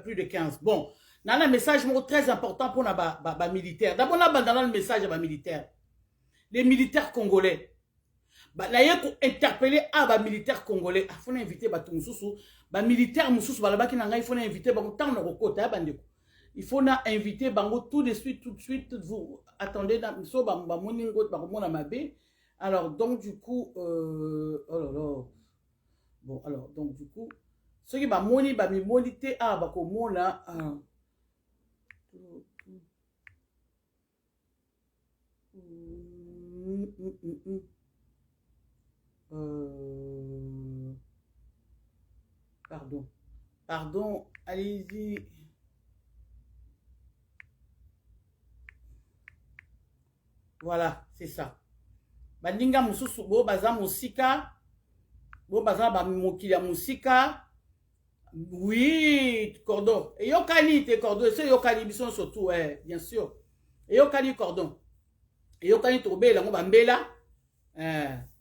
plus de 15. Bon, dans un message très important pour les militaires. D'abord, on a dans le message à militaires. Les militaires congolais. Il y a interpeller les militaires congolais. Il faut inviter les militaires il faut inviter il faut inviter tout de suite, vous attendez alors donc du coup oh là là. Bon alors donc du coup ceux qui moni bakomona pardon, allez-y. Voilà, c'est ça. Bandinga mususu bo baza musika, bo baza ba mokili ya musika. Oui, cordon. Et yokani te cordon, c'est yokani bison surtout bien sûr. Et yokani cordon. Et yokani tobe la ngo bambela.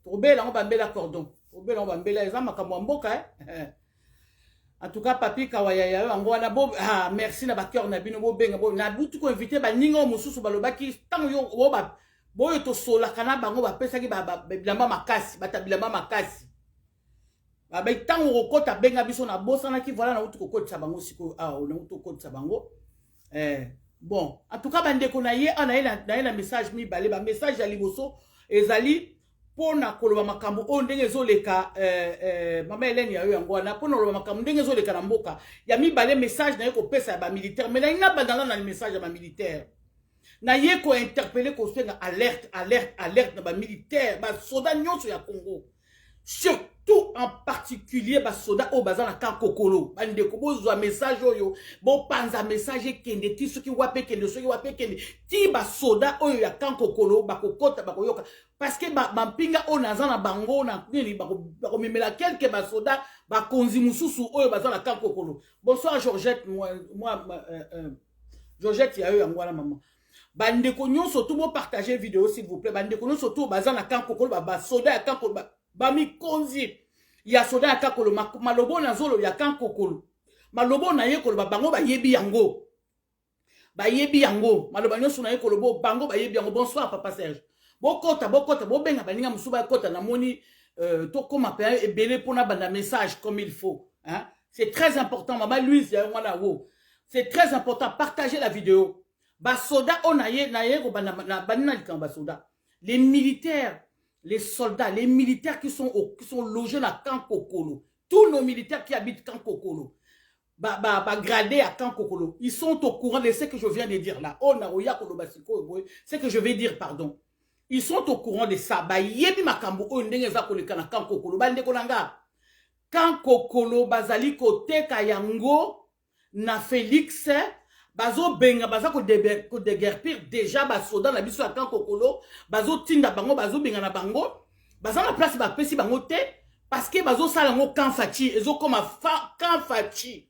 Tobe la ngo bambela cordon. Tobe la ngo bambela ezama makambo mboka En tout cas, papi kawaya yango wana bo merci na ba cœur na bino bo benga bo na butu ko inviter ba ninga mususu balobaki tango yo bo ba boyo to sola kana bango ba pesa ki ba bilamba makasi bata bilamba makasi ba tango kokota benga biso na bosana ki voilà na utu kokota bango siko na utu kokota bango bon en tout cas bande ko na ye na message mi balé ba message ya liboso ezali pona koloba makambo o ndenge zoleka mama Hélène ya yo yango na pona koloba makambo ndenge zoleka na mboka ya mibale message na ye ko pesa ya ba militaire mais na ina bandana na message ya ba militaire na ye ko interpeller ko senga alerte na ba militaire ba soda nyonso ya Congo surtout en particulier ba soda o bazana kan kokolo bande ko bozwa message oyo bo panza message kende ti soki wape kende ti ba soda oyo ya kan kokolo ba kokota ba koyoka parce que bampinga o nazana bango na nini bako memela quelques ba soda ba konzi mususu oyo bazana kan kokolo. Bonsoir Georgette, moi Georgette ya yo yangwana maman. Bande ko nyonso tout bo partager vidéo s'il vous plaît. Bande ko nyonso tout bazana kan kokolo ba soda ya kan kokolo ba mi konzi ya soda ya kan kokolo malobo na zolo ya kan kokolo. Malobo na ye kolo ba bango ba yebi yango. Ba yebi yango. Maloba nyonso na ye kolo bo bango ba yebi yango. Bonsoir papa Serge. Bokota bo benga baninga musuba kota na moni to koma pe ebele pona banda message comme il faut hein. C'est très important maman Louise ya ngwana wo. C'est très important partager la vidéo. Ba soda onaye na ye ko banda na banina likamba soda. Les militaires, les soldats, les militaires qui sont logés na Camp Kokolo. Tous nos militaires qui habitent Camp Kokolo. Gradés à Camp Kokolo. Ils sont au courant de ce que je viens de dire là. Ce que je vais dire pardon. Ils sont au courant de ça. Ba yebi makambo o ndenge za koleka na Camp Kokolo. Bande kolanga. Camp Kokolo bazali kote kayango na Félix bazo benga baza ko déguerpir déjà ba soda na biso à Camp Kokolo. Bazo tinda bango bazo benga na bango. Baza na place ba pesi bango te parce que bazo sala ngo Camp Fachi ezo comme Camp Fachi.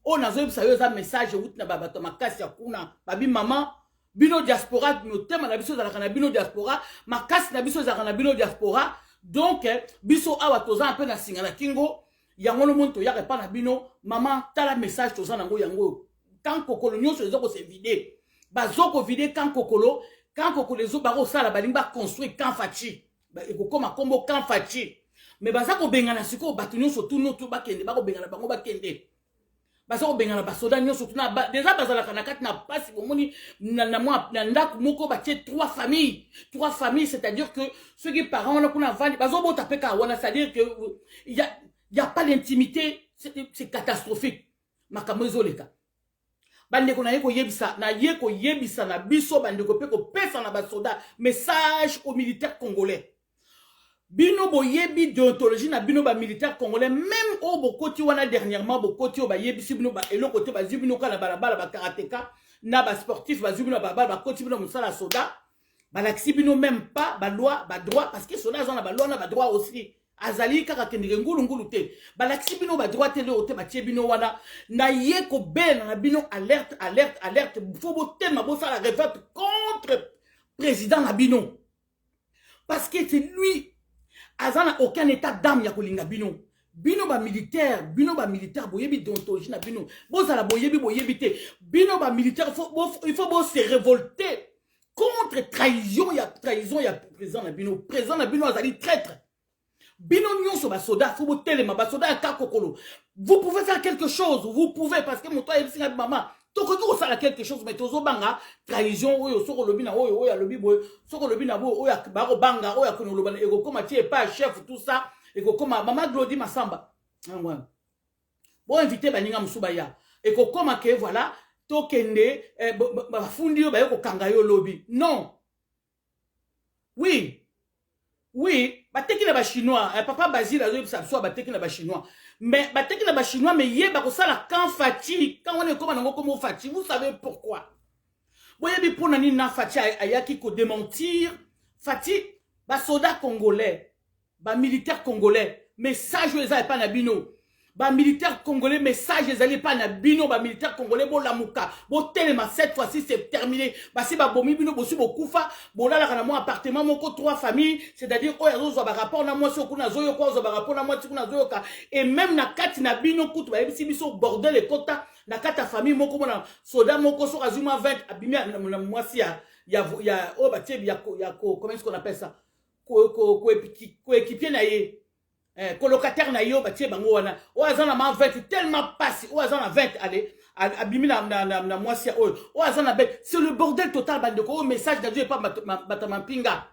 O nazo bisa yo za message out na babato makasi ya kuna. Babi maman bino diaspora no tema na biso zalaka na bino diaspora makasi na biso zalaka na bino diaspora donc biso awa toza un peu na singa na kingo yango no monto ya repa na bino maman tala message toza nango yango Camp Kokolo nyonso ezoko se vider bazoko vider Camp Kokolo ezo bako sala balinga construire Camp Fachi ekokoma kombo Camp Fachi mais bazako bengana siko batu nyonso tout no tout bakende bako bengana bango bakende Baso bengana basoda nyonso tuna déjà bazalaka na kati na pasi bomoni na ndako moko batie trois familles c'est-à-dire que ceux qui parents on a kuna vandi bazo bota peka wana c'est-à-dire que il y a pas d'intimité c'est catastrophique makambo ezoleka bande ko na yeko yebisa na biso bande ko peko pesa na basoda message aux militaires congolais. Bino boyebi déontologie na bino ba militaire congolais même au bokoti wana dernièrement bokoti o ba yebi bino ba elo côté ba zibino kana balabala ba karatéka na ba sportif ba zibino ba ba koti bino musala soda ba laxi bino même pas ba loi ba droit parce que soda za na ba loi na ba droit aussi azali kaka kendire ngulu te ba laxi bino ba droit te le ote ba tie bino wana na ye ko ben na bino alerte faut boter ma bossa la révolte contre président na bino parce que c'est lui Azana aucun état d'âme ya kolinga bino. bino ba militaire boyebi déontologie na bino bozala boyebi te bino ba militaire il faut se révolter contre trahison ya président na bino azali traître bino nyonso ba soda faut botelema ba soda ya kakokolo vous pouvez faire quelque chose vous pouvez parce que moto ayebisinga maman tokoki kosala quelque chose mais tozobanga trahison oyo soko lobi na oyo alobi boye soko lobi na boye oyo bakobanga oyo akoni olobana ekokoma tie pas chef tout ça ekokoma mama Glody Masamba bon invité baninga musuba ya ekokoma ke voilà tokende bafundi yo baye kokanga yo lobi non oui bateki na ba chinois papa Basile azo biso bateki na ba chinois mais bateki na ba chinois mais yeba kosala quand Fati quand on est comme nango comme Fati vous savez pourquoi boyebi pona ni na Fati ayaki ko démentir Fati ba soda congolais ba militaire congolais message eza pas na bino ba militaire congolais message ezali pas na bino ba militaire congolais bo lamuka bo telema cette fois-ci c'est terminé ba si ba bomi bino bosu bokufa bolala kana mo appartement moko 3 familles c'est-à-dire oyo zo ba rapport na moi so kuna zoyo ko zo ba rapport na moi kuna zoyo ka et même na kati na bino kutu ba yebisi biso bordel et kota na kata famille moko mona soda moko so azuma 20 abimi na mwasi ya o ba tie ya comment est-ce qu'on appelle ça ko équipier na ye colocataire na yo batie bango wana o azana ma 20 tellement passe o azana 20 allez abimi na mwasi o azana bet c'est le bordel total bande ko message de Dieu pas batamampinga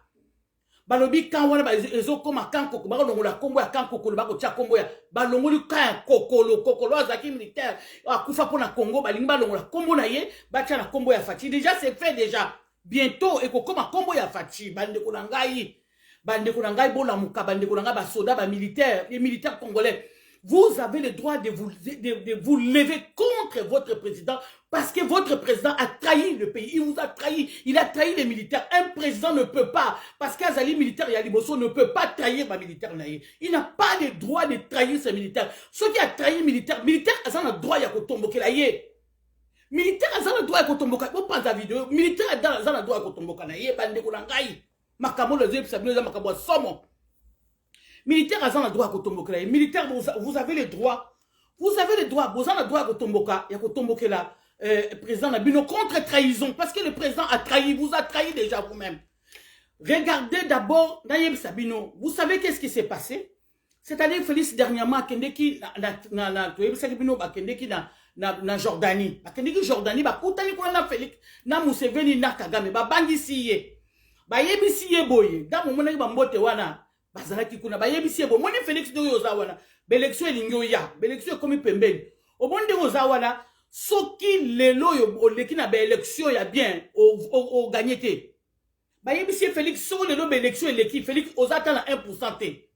balobi kan wana ba ezo koma kan koko ba longola kombo ya kan koko ba ko tia kombo ya ba longoli kan kokolo azaki militaire akufa pona Congo ba lingba longola kombo na ye ba tia na kombo ya Fati déjà c'est fait déjà bientôt ekokoma kombo ya Fati bande ko ngai bande kunanga bola muka bande kunanga ba soda ba militaire les militaires congolais vous avez le droit de vous lever contre votre président parce que votre président a trahi le pays il vous a trahi il a trahi les militaires un président ne peut pas parce qu'Azali militaire ya liboso ne peut pas trahir ba militaire naïe il n'a pas le droit de trahir ses militaires ceux qui a trahi militaire azana droit ya kotombokela ye militaire azana droit ya kotomboka bo panza vidéo militaire azana droit ya kotomboka na ye bande kunanga Makamo le zep sabino za makabo somo. Militaire azan a droit à kotomboka. Militaire vous avez le droit. Vous avez le droit. Vous avez le droit à kotomboka. Ya kotomboka la président Nabino contre trahison parce que le président a trahi. Vous a trahi déjà vous-même. Regardez d'abord Nayeb Sabino. Vous savez qu'est-ce qui s'est passé? C'est-à-dire Félix dernièrement Kendeki na Jordanie. Kendeki Jordanie ba kutani ko na Félix na Museveni na Kagame ba bangisi ye. Ba yebisi ye boye da mo mona ba mbote wana bazalaki kuna ba yebisi ye bo moni Félix do yoza wana belection elingo ya belection komi pembeni obonde yoza wana soki lelo yo oleki na ba élection ya bien o gagner ba yebisi ye Félix so lelo ba élection eleki Félix ozata na 1% te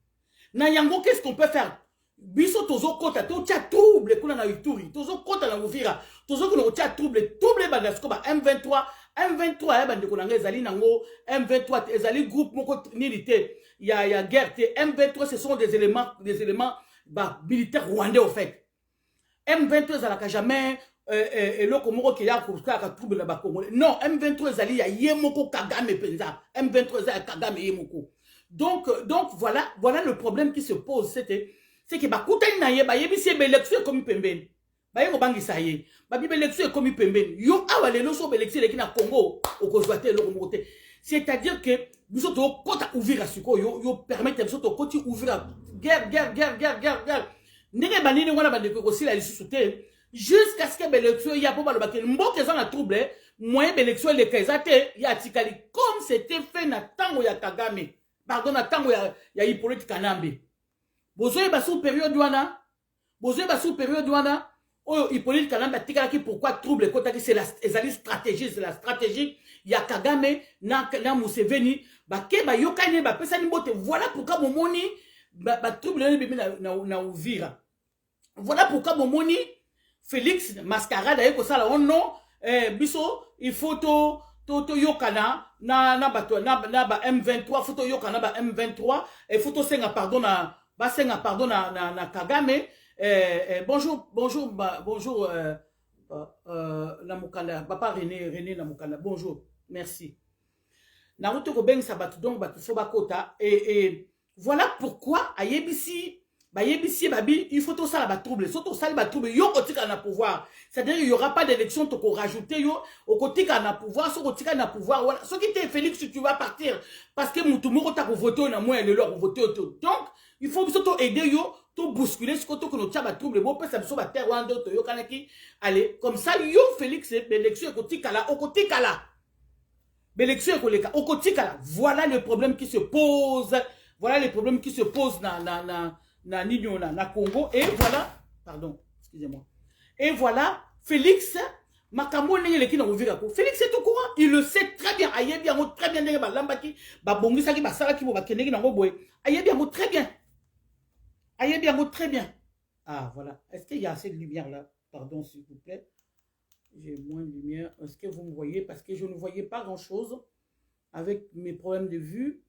na yango qu'est-ce qu'on peut faire biso tozo kota to tia trouble kuna na Ituri tozo kota na Uvira tozo kuna tia trouble bandasko ba M23 ya bande konanga ezali nango M23 ezali groupe moko nilité ya guerre te M23 ce sont des éléments bah militaires rwandais au fait M23 ezalaka jamais eloko moko ki ya ka trouble na ba Congolais non M23 ezali ya yemoko Kagame penza M23 ezali Kagame yemoko donc voilà le problème qui se pose c'est que ba kutani na ye ba yebisi élection comme pembeni ba yengo bangisa ye ba bi élection comme pembeni yo awa lelo so élection leki na Congo okozwate eloko moko te c'est-à-dire que biso to kota ouvrir siko yo permettre biso to koti ouvrir guerre ndenge banini wana bande ko sila lisusu te jusqu'à ce que l'élection ya po baloba ke mboka za na trouble moyen élection le kaizate ya tikali comme c'était fait na tango ya Kagame pardon na tango ya Hippolyte Kanambe bozoye ba sous période wana oyo Hippolyte Kanambe tikalaki pourquoi trouble kotaki c'est la stratégie ya Kagame na Museveni ke ba yokane ba pesa ni mbote voilà pourquoi momoni ba trouble na Uvira voilà pourquoi momoni Félix Mascarade ayeko sala non biso il faut to yokana na ba M23 faut to yokana ba M23 et faut to senga pardon na Kagame bonjour Namukanda papa René Namukanda bonjour merci Naruto ko beng sabat donc batu so bakota et voilà pourquoi ayebisi Bayebisi babi, il faut tout ça la trouble, surtout ça la trouble, yo côté qu'on a pouvoir. C'est-à-dire il y aura pas d'élection to rajouter yo au côté qu'on a pouvoir, sur côté qu'on a pouvoir. Voilà, ce qui t'est Félix tu vas partir parce que Moutoumoro t'a voté na moi et le leur voter. Donc, il faut surtout aider yo to bousculer ce côté que nous t'a ba trouble, bon peut ça so ba terre wando to yo kanaki. Allez, comme ça yo Félix l'élection côté kala au côté kala. L'élection au côté kala. Voilà le problème qui se pose. Voilà les problèmes qui se posent na Congo. Et voilà, pardon, excusez-moi. Et voilà, Félix, Makambo Félix est au courant, il le sait très bien. Aïe bien, très bien, très bien. Aïe bien, très bien. Ah, voilà. Est-ce qu'il y a assez de lumière là? Pardon, s'il vous plaît. J'ai moins de lumière. Est-ce que vous me voyez? Parce que je ne voyais pas grand-chose avec mes problèmes de vue.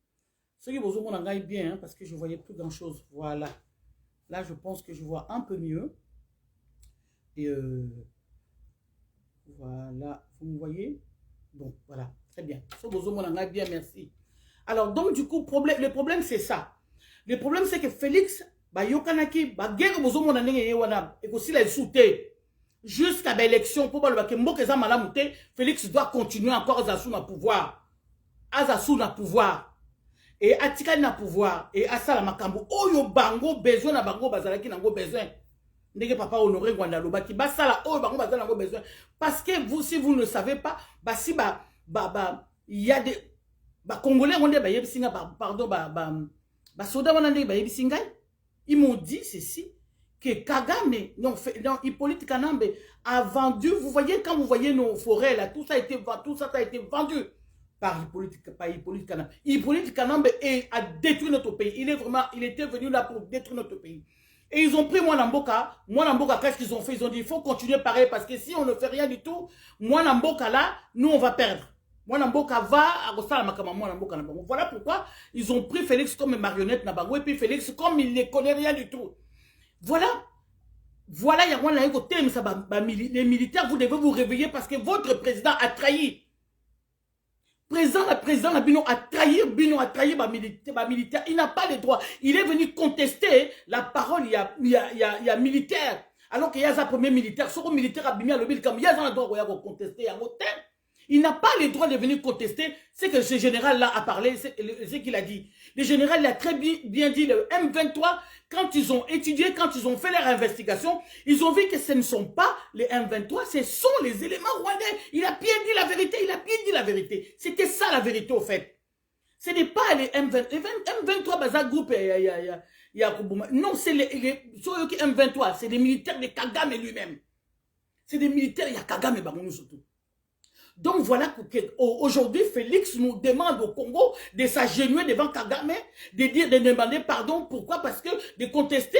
Ce qui vous en gagne bien, hein, parce que je ne voyais plus grand-chose. Voilà. Là, je pense que je vois un peu mieux. Et voilà. Vous me voyez? Bon, voilà. Très bien. Ce qui vous en gagne bien, merci. Alors, donc, du coup, le problème, c'est ça. Le problème, c'est que Félix, yokanaki, guerre vous en gagne et aussi la souté. Jusqu'à l'élection, pour que Félix doit continuer encore à assumer le pouvoir. Azasou na pouvoir. Et atika na pouvoir et asala makambo oyo bango besoin na bango bazalaki nango besoin ndenge papa Honoré Ngwanda lobaki basala oyo bango bazala nango besoin parce que vous si vous ne savez pas si il y a des congolais on dit yebisinga pardon soda wana ndenge yebisinga ils m'ont dit ceci que Kagame non Hippolyte Kanambe a vendu, vous voyez quand vous voyez nos forêts là tout ça a été vendu par Hippolyte Kanambe. Hippolyte Kanambe a détruit notre pays. Il était venu là pour détruire notre pays. Et ils ont pris Mwanamboka. Mwanamboka, qu'est-ce qu'ils ont fait? Ils ont dit, il faut continuer pareil parce que si on ne fait rien du tout, Mwanamboka là, nous on va perdre. Mwanamboka va à Mwanamboka. Voilà pourquoi ils ont pris Félix comme marionnette Nabango et puis Félix comme il ne connaît rien du tout. Voilà, il y a un côté, les militaires, vous devez vous réveiller parce que votre président a trahi. Le président Bino a trahi militaire. Il n'a pas le droit. Il est venu contester la parole. Il y a militaire. Alors qu'il y a un premier militaire. Ce militaire a bien le comme il y a un droit de contester. Il n'a pas le droit de venir contester ce que ce général-là a parlé, ce qu'il a dit. Le général l'a très bien dit, le M23, quand ils ont étudié, quand ils ont fait leur investigation, ils ont vu que ce ne sont pas les M23, ce sont les éléments rwandais. Il a bien dit la vérité, C'était ça la vérité au fait. Ce n'est pas les M23. Les M23, Baza Group, non, c'est les M23, c'est des militaires de Kagame lui-même. C'est des militaires, il y a Kagame Bangonou surtout. Donc voilà qu'aujourd'hui, Félix nous demande au Congo de s'agenouiller devant Kagame, de demander pardon. Pourquoi? Parce que de contester,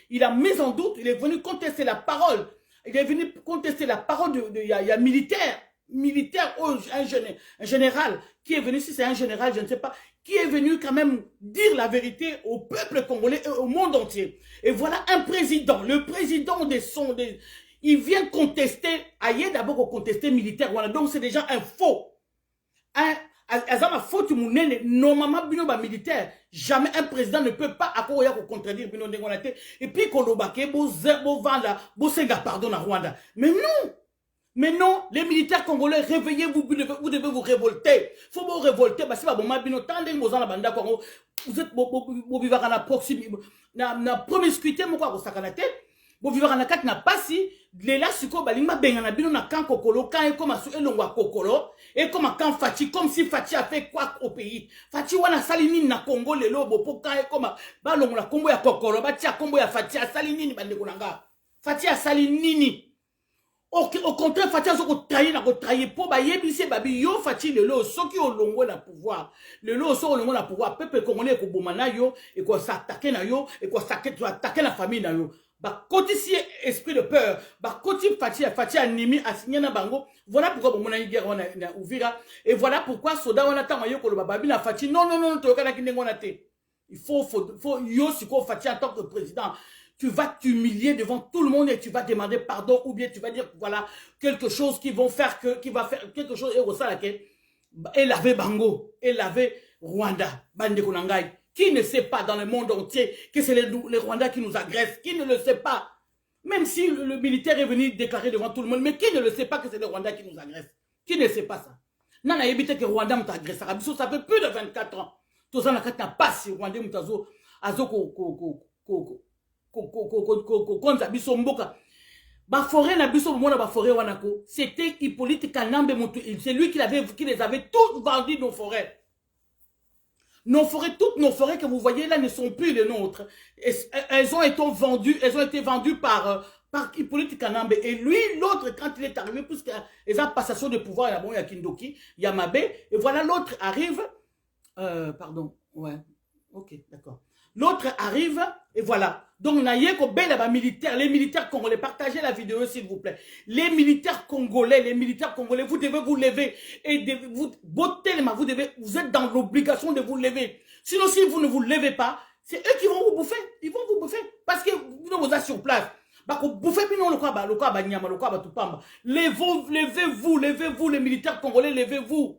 il a mis en doute, il est venu contester la parole. Il est venu contester la parole il y a militaire, un général, qui est venu, si c'est un général, je ne sais pas, qui est venu quand même dire la vérité au peuple congolais et au monde entier. Et voilà un président, le président il vient contester, aïe d'abord contester militaire, voilà, donc c'est déjà un faux. Azama faute normalement bino ba militaire, jamais un président ne peut pas accorder pour contredire bino ndengonate et puis kolobake bo vanda bo senga pardon à Rwanda. Mais non, les militaires congolais, réveillez-vous, vous devez vous révolter. Faut vous révolter parce que bon bino tande mo la banda Congo, vous êtes bo vivre na proximité na promiscuité mo kwa sakanate. Bo vivre na kat na pasi les là siko balinga bengana bino na kan kokolo kan e comme sur elongwa kokolo et comme kan Fati comme si Fati a fait quoi au pays. Fati wana salini na Congo lelo bo po kan e comme balongo na kombo ya kokolo ba tia kombo ya Fati a salini bande konanga. Fati a salini. Au contraire, Fati a trahir pour yebisi babi yo Fati lelo soki olongo na pouvoir. Lelo so olongo na pouvoir peuple congolais ko bomana yo et ko s'attaquer na yo et ko attaquer la famille na yo. Côté si esprit de peur, côté Fati animi assigné na bango. Voilà pourquoi mon ami guerre on a ouvert et voilà pourquoi soda on attend yo koloba babi na Fati non to kana kindengo te. Il faut yo siko Fati en tant que président. Tu vas t'humilier devant tout le monde et tu vas demander pardon ou bien tu vas dire voilà quelque chose qui va faire quelque chose et au ça et laver bango et laver Rwanda bande konangai Qui ne sait pas dans le monde entier que c'est les Rwandais qui nous agressent? Qui ne le sait pas? Même si le militaire est venu déclarer devant tout le monde, mais qui ne le sait pas que c'est les Rwandais qui nous agressent? Qui ne sait pas ça? Non, on a évité que les Rwandais nous agressent. Ça fait plus de 24 ans. Tout ça, on n'a pas si Rwandais nous c'était Hippolyte Kanambe, c'est lui qui les avait tous vendus nos forêts. Nos forêts, toutes nos forêts que vous voyez là ne sont plus les nôtres. Elles ont été vendues par Hippolyte Kanambe. Et lui, l'autre, quand il est arrivé, puisqu'il y a passation de pouvoir, il y a Kindoki, il y a Mabé, et voilà, l'autre arrive, pardon, ouais, ok, d'accord. L'autre arrive, et voilà. Donc, les militaires congolais, partagez la vidéo s'il vous plaît. Les militaires congolais, vous devez vous lever. Et vous êtes dans l'obligation de vous lever. Sinon, si vous ne vous levez pas, c'est eux qui vont vous bouffer. Ils vont vous bouffer. Parce que vous êtes sur place. Levez-vous, les militaires congolais, levez-vous.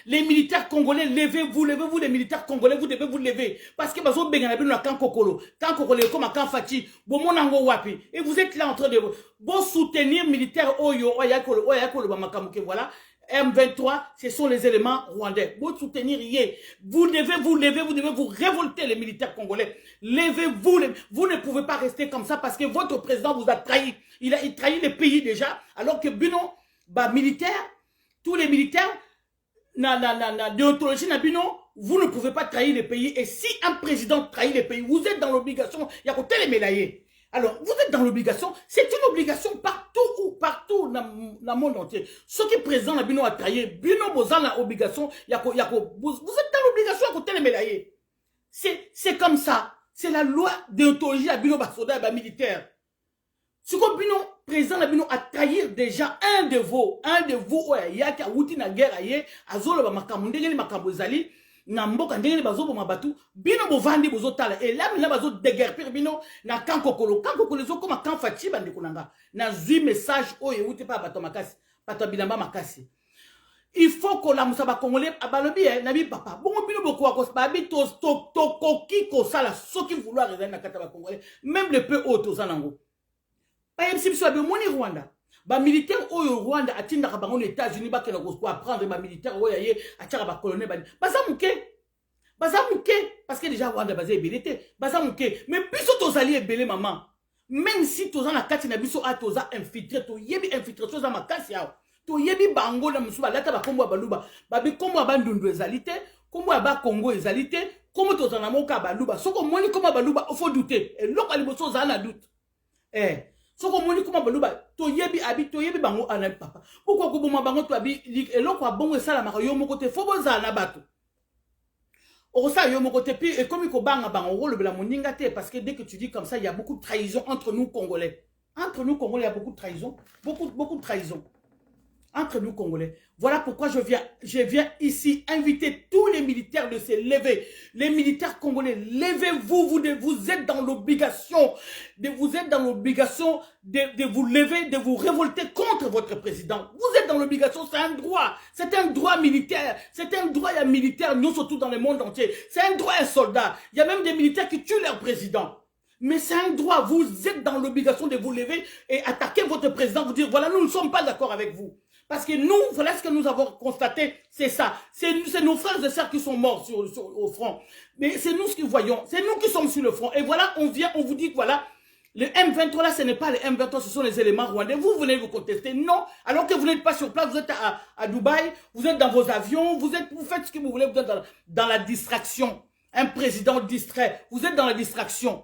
Les militaires congolais, levez-vous, les militaires congolais, vous devez vous lever. Parce que vous êtes comme à Kanfati, et vous êtes là en train de vous soutenir militaire Oyo, voilà. M23, ce sont les éléments rwandais. Vous soutenir hier. Vous devez vous lever, vous devez vous révolter, les militaires congolais. Levez-vous, vous ne pouvez pas rester comme ça parce que votre président vous a trahi. Il trahit le pays déjà, alors que Bino, tous les militaires, déontologie Nabino, vous ne pouvez pas trahir les pays. Et si un président trahit les pays, vous êtes dans l'obligation, il y a côté les médaillés. Alors, vous êtes dans l'obligation, c'est une obligation partout dans le monde entier. Ce qui est président Nabino a trahi, Bino Bozan a obligation, vous êtes dans l'obligation à côté les médaillés. C'est comme ça. C'est la loi déontologie à Bino Basoda et militaire. Ce que Bino, président Nabino a trahi déjà un de vous, il y a qui a outi na guerre aye, azolo ba makambo ndenge ni makambo ezali, na mboka ndenge ni bazo boma batu, Bino bovandi bozo tala, et là maintenant bazo déguerpir Bino na kankokolo zo comme Kanfati bande kunanga, na zui message oye outi pa bato makasi, bato bilamba makasi. Il faut que la moussa ba congolais abalobi nabi papa. Bon Bino boko akos babi to koki ko sala soki vouloir revenir na kata ba congolais, même le peu auto zanango. Rwanda. Ba militaire oyo Rwanda atinda bango les États-Unis ba kena ko apprendre ba militaire oyo yé atira ba colonel ba. Baza muke parce que déjà Rwanda bazé ébélité. Baza muke mais biso tozali ébélé maman. Même si toza na kati na biso a toza infiltré to yebi infiltration za makasi yao. To yebi bango na musuba lata ba kombo baluba. Ba bi kombo ba ndundu ezalité, kombo ba Congo ezalité, kombo toza na moka baluba. Soko moni kombo baluba faut douter. Et loko liboso za na doute. Soko moni kuma baluba to yebi bango ana papa. Pourquoi ko boma bango to abi eloko abongo esala maka yo moko te fo boza na bato. Orosa yo moko te puis et comme ko banga bango le bela moninga te parce que dès que tu dis comme ça il y a beaucoup de trahison entre nous Congolais. Entre nous Congolais il y a beaucoup de trahison, beaucoup de trahison. Entre nous Congolais. Voilà pourquoi je viens ici inviter tous les militaires de se lever. Les militaires congolais, levez-vous, vous êtes dans l'obligation, de vous lever, de vous révolter contre votre président. Vous êtes dans l'obligation, c'est un droit militaire, c'est un droit militaire, nous surtout dans le monde entier. C'est un droit à un soldat. Il y a même des militaires qui tuent leur président. Mais c'est un droit, vous êtes dans l'obligation de vous lever et attaquer votre président, vous dire voilà, nous ne sommes pas d'accord avec vous. Parce que nous, voilà ce que nous avons constaté, c'est ça. C'est nos frères et sœurs qui sont morts au front. Mais c'est nous ce que voyons. C'est nous qui sommes sur le front. Et voilà, on vous dit que voilà, le M23 là, ce n'est pas le M23, ce sont les éléments rwandais. Vous venez vous contester. Non. Alors que vous n'êtes pas sur place, vous êtes à Dubaï, vous êtes dans vos avions, vous faites ce que vous voulez, vous êtes dans la distraction. Un président distrait. Vous êtes dans la distraction.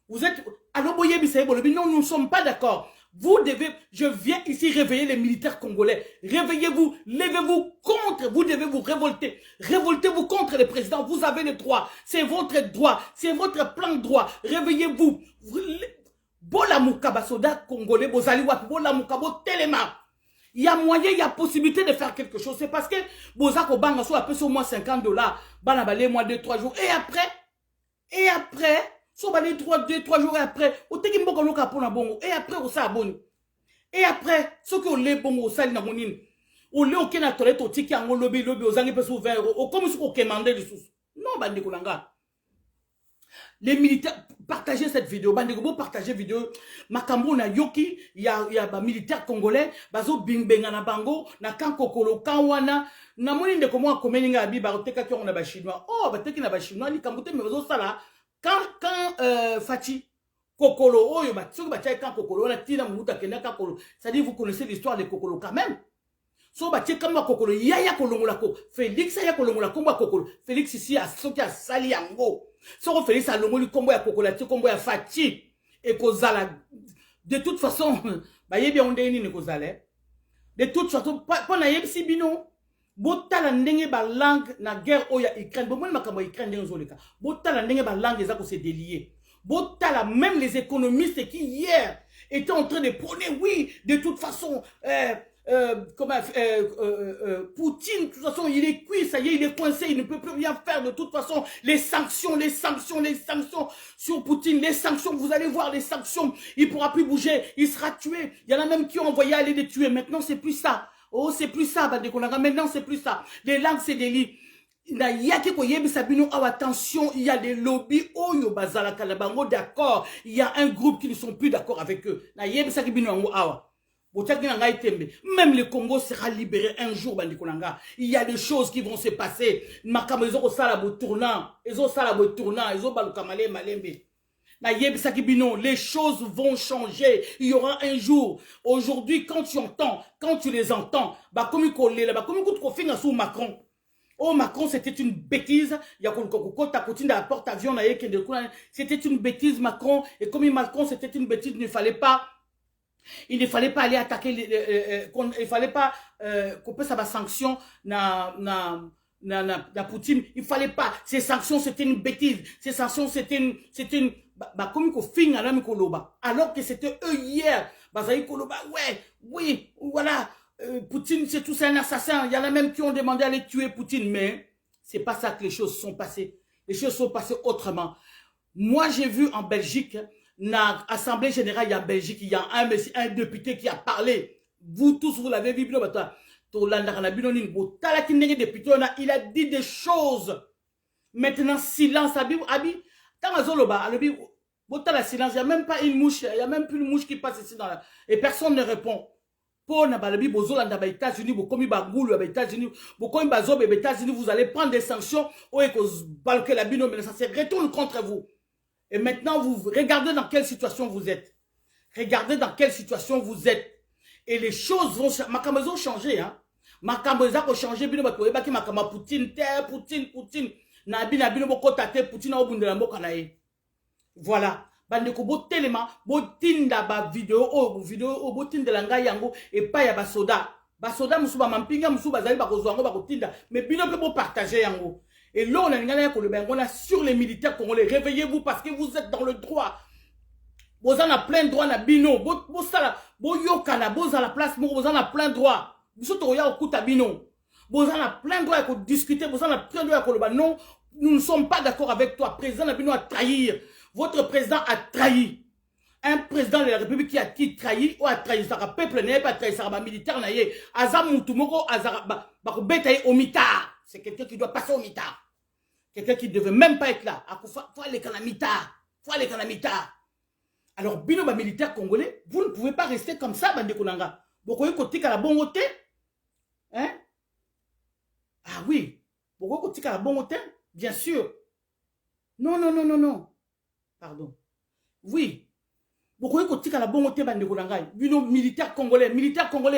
Vous êtes, alors, non, nous ne sommes pas d'accord. Vous devez, je viens ici réveiller les militaires congolais. Réveillez-vous, levez-vous contre, vous devez vous révolter. Révoltez-vous contre les présidents, vous avez le droit. C'est votre droit, c'est votre plan de droit. Réveillez-vous. Bola mukaba soda congolais, bozali wapi, bola mukabo telema. Il y a moyen, il y a possibilité de faire quelque chose. C'est parce que bozako banga so appelle au moins $50, bana balé moins 2-3 jours. Et après, so balé 2-3 jours et après, au teki mboko no kapona bongo. Et après, au sa aboni. Et après, ce que le bongo au sali na monine. Au le okena toilette au tiki ango lobby aux angi peso 20 €. Au comme ce qu'on commandait les sous. Non, bande konanga. Les militaires, partagez cette vidéo. Bandeko, partagez vidéo. Makambo na yoki, il y a ba militaires congolais, bazo bingbenga na bango, na kan kokolo kanwana, na moni ndeko mo akomeninga abi ba oteka ki on a ba chinois. Oh, ba teki na ba chinois ni kambote me bazo sala. Quand Fati kokolo oyo ba tsoki ba tchai kan kokolo na tina muta kenda kan kokolo. Ça dit vous connaissez l'histoire des kokolo quand même. So ba tchai kama kokolo yaya kolongola ko. Félix ya kolongola komba kokolo. Félix ici a soki a sali yango. So Félix a longoli kombo ya kokola ti kombo ya Fati et kozala de toute façon ba yebi on ndeni ne kozala de toute façon pas na yebi si bino botala ndenge ba langue na guerre oya Ukraine bon makambo Ukraine ndenge zoleka botala ndenge ba langue eza ko se délier botala même les économistes qui hier étaient en train de prôner oui de toute façon Poutine, de toute façon, il est cuit, ça y est, il est coincé, il ne peut plus rien faire. De toute façon, les sanctions sur Poutine, les sanctions, vous allez voir les sanctions, il ne pourra plus bouger, il sera tué. Il y en a même qui ont envoyé aller les tuer. Maintenant, c'est plus ça. Oh, c'est plus ça, maintenant, c'est plus ça. Les langues, c'est des lits. Attention, il y a des lobbies, d'accord. Il y a un groupe qui ne sont plus d'accord avec eux. Même le Congo sera libéré un jour. Il y a des choses qui vont se passer. Les choses vont changer. Il y aura un jour. Aujourd'hui, quand tu les entends, Macron. Oh, Macron, c'était une bêtise. C'était une bêtise, Macron. Et comme Macron, c'était une bêtise, il ne fallait pas aller attaquer, il ne fallait pas couper sa sanction na Poutine. Il ne fallait pas. Ces sanctions, c'était une bêtise. Ces sanctions, c'était une alors que c'était eux hier. Ouais, oui, voilà. Poutine, c'est tout ça un assassin. Il y en a même qui ont demandé à aller tuer Poutine. Mais c'est pas ça que les choses sont passées. Les choses sont passées autrement. Moi, j'ai vu en Belgique, dans l'Assemblée générale, il y a en Belgique, il y a un député qui a parlé. Vous tous, vous l'avez vu. Il a dit des choses. Maintenant, silence. Il n'y a même pas une mouche. Il n'y a même plus une mouche qui passe ici. Et personne ne répond. Pour les États-Unis, vous allez prendre des sanctions. Ça se retourne contre vous. Et maintenant, vous regardez dans quelle situation vous êtes. Regardez dans quelle situation vous êtes. Et les choses vont changer. Makambo changer, hein. Makambo ont changé. Poutine, Poutine. Voilà. Bandeko botelema, botinda ba vidéo, botinda langa yango, et pas ya basoda. Basoda musuba mampinga, musuba zali bakozwango bakotinda. Mais bino pe bo partager yango. Et là, on a sur les militaires congolais. Réveillez-vous parce que vous êtes dans le droit. Vous en avez plein droit na bino. Vous à la place, vous en avez plein droit. Vous en bino. Vous en avez plein droit à discuter. Vous en avez plein droit à non, nous ne sommes pas d'accord avec toi. Président Nabino a trahir. Votre président a trahi. Un président de la République qui trahit ou a trahi ça peuple n'est pas trahi ça militaire naie. Azam mutumoko azara ba betaye au mitard. C'est quelqu'un qui doit passer au mitard. Quelqu'un qui ne devait même pas être là. Faut aller à la mitard. Alors, bino ba militaire congolais, vous ne pouvez pas rester comme ça, bande konanga. Bokoy kotika la bon côté. Hein? Ah oui. Bokoy kotika la bon côté, bien sûr. Non. Pardon. Oui. Bokoy kotika la bon côté, bande konanga. Bino militaire congolais,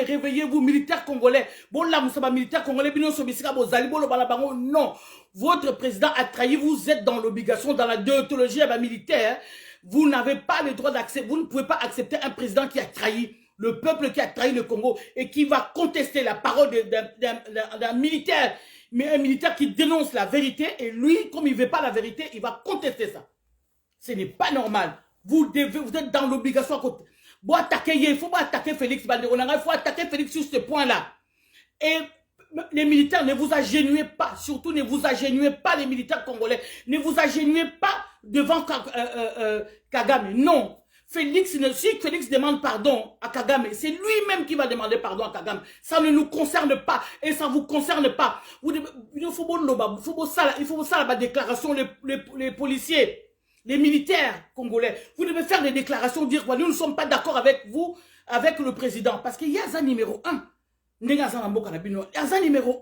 réveillez-vous, militaire congolais. Bon là, musaba militaire congolais, bino sobisika bozali bolo balabango. Non. Votre président a trahi, vous êtes dans l'obligation, dans la déontologie militaire. Vous n'avez pas le droit d'accepter, vous ne pouvez pas accepter un président qui a trahi le peuple, qui a trahi le Congo et qui va contester la parole d'un militaire, mais un militaire qui dénonce la vérité et lui, comme il ne veut pas la vérité, il va contester ça. Ce n'est pas normal. Vous êtes dans l'obligation à côté. Bon, il faut pas attaquer Félix Banderonanga, il faut attaquer Félix sur ce point-là. Et les militaires, ne vous agenouillez pas, surtout ne vous agenouillez pas les militaires congolais, ne vous agenouillez pas devant Kagame, non. Félix, si Félix demande pardon à Kagame, c'est lui-même qui va demander pardon à Kagame. Ça ne nous concerne pas et ça ne vous concerne pas. Il faut ça la déclaration, les policiers, les militaires congolais. Vous devez faire des déclarations, dire quoi, nous ne sommes pas d'accord avec vous, avec le président. Parce qu'il y a un numéro 1. Il y a un numéro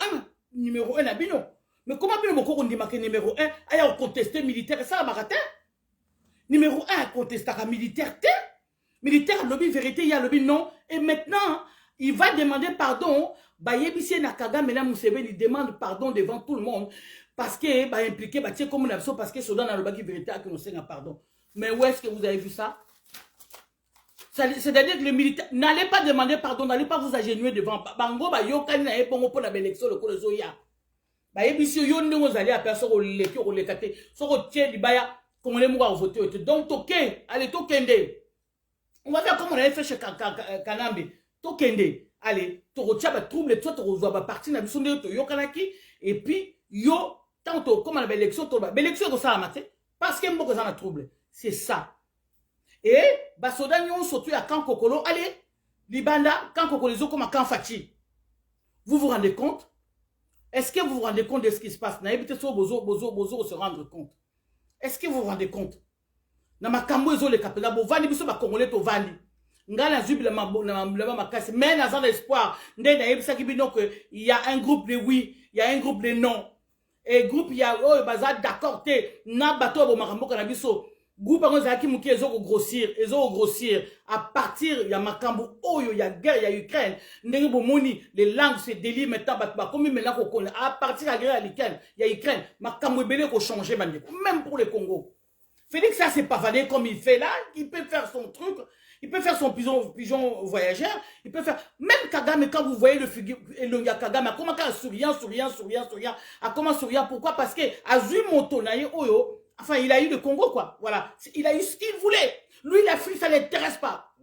1 Nabino. Mais comment on dit que numéro 1 a contesté militaire et ça a marathon? Numéro 1 contesté à militaire. Militaire, lobby vérité, il y a lobby non. Et maintenant, il va demander pardon. Bayebisi Nakaga, maintenant Museveni, il demande pardon devant tout le monde. Parce que, impliqué, comme on a besoin, parce que Soudan a le bagi vérité à que nous saignons pardon. Mais où est-ce que vous avez vu ça? C'est-à-dire que les militaires, n'allez pas demander pardon, n'allez pas vous agenouiller devant. Bango, yokani na epongo pour la élection, le Kolozoya. Bayebisi yonde vous allez à personne au leke, au lekate, sur au tiers du baya. Qu'on les mois voter. Donc, toké, allez, tokende. On va faire comme on avait fait chez Kanambe. Tokende. Allez, torotia, trouble, toi, tu partir dans le son de Yokanaki. Et puis, yo, tantôt, comme on avait l'élection, l'élection, ça a maté. Parce qu'il y a beaucoup de trouble. C'est ça. Et, Basodan, yon surtout à Kankokolo. Allez, Libanda, Kankokolo, comme à Kanfachi. Vous vous rendez compte? Est-ce que vous vous rendez compte de ce qui se passe? N'avez pas besoin de se rendre compte. Est-ce que vous vous rendez compte? Na makambo ezo le kapela bo vandi biso ba congolais to vandi. Ngala zubile ma makasi mais na zan espoir ndé na yebisa ki bino que il y a un groupe de oui, il y a un groupe de non. Et groupe il y a oh baza d'accord té na bato bo makambo kana biso. Groupe ngo zaki muki ezo ko grossir à partir il y a makambo oyo il y a guerre il y a Ukraine ndenge bo moni les langues se délient maintenant ba comme maintenant ko connaît à partir de la guerre il y a Ukraine makambo belé ko changer même pour le Congo. Félix ça c'est pas valé comme il fait là, il peut faire son truc, il peut faire son pigeon voyageur, il peut faire même Kagame quand vous voyez le figure Elonga Kagame comment souriant a comment souriant pourquoi parce que Azui Motonaye oyo enfin, il a eu le Congo, quoi. Voilà. Il a eu ce qu'il voulait. Lui, l'Afrique, ça ne l'intéresse pas.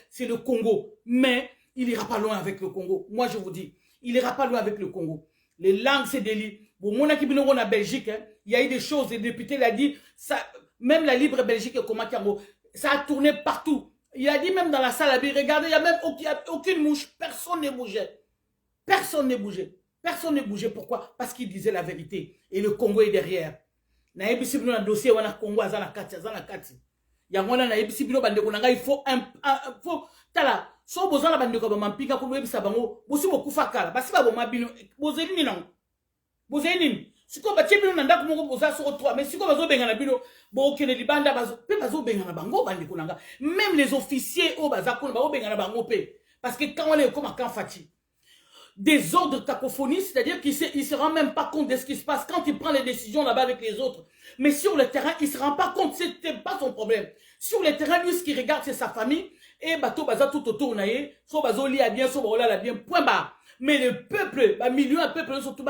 C'est le Congo. Mais il n'ira pas loin avec le Congo. Moi, je vous dis, il n'ira pas loin avec le Congo. Les langues, c'est délit. Bon, mon équipe, nous, en Belgique, hein, il y a eu des choses. Le député l'a dit, ça, même la libre Belgique, ça a tourné partout. Il a dit même dans la salle, regardez, il n'y a même aucune mouche. Personne ne bougeait. Personne ne bougeait. Personne ne bougeait. Pourquoi? Parce qu'il disait la vérité. Et le Congo est derrière. Na ebisi bino na dossier wana Congo azana kati yangona na ebisi bino bande konanga il faut tala so bozana bande ko ba mampika ko ebisa bango bosi bokufa kala basi ba boma bino bozeli ni non bozeli siko ba tshebino na ndako moko boza so 3 mais siko bazo benga na bino bo kene libanda bazo benga na bango bande konanga même les officiers o baza ko ba benga na bango pe parce que quand on est comme quand Fati des ordres cacophonie, c'est-à-dire qu'il ne se rend même pas compte de ce qui se passe quand il prend les décisions là-bas avec les autres. Mais sur le terrain, il ne se rend pas compte, ce n'était pas son problème. Sur le terrain, lui, ce qu'il regarde, c'est sa famille, et bateau baza tout autour, soit bazo lia bien, soit bazo la bien, point barre. Mais le peuple, million de peuple, surtout,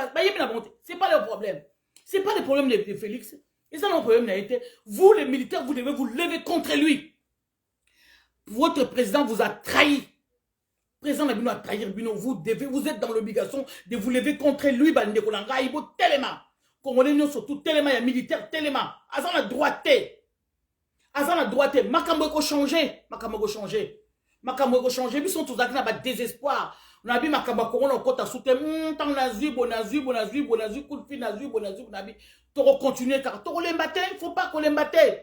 c'est pas le problème. C'est pas le problème de Félix. Et ça, le problème n'a été, vous, les militaires, vous devez vous lever contre lui. Votre président vous a trahi. Président Nabino a trahi Bino, vous êtes dans l'obligation de vous lever contre lui, Bande Kolanga, Ibo Telema. Congolais, surtout Telema, il y a militaire Telema. Azan la droite. Makambo changer. Makambo changer. Ils sont tous à la désespoir. On a vu Makambo Corona au côté soutien. Tant nazi, bonazu, coup de fil, nazi, bonazu, nabi. Toro continuer car toro l'embate, il faut pas qu'on l'embate.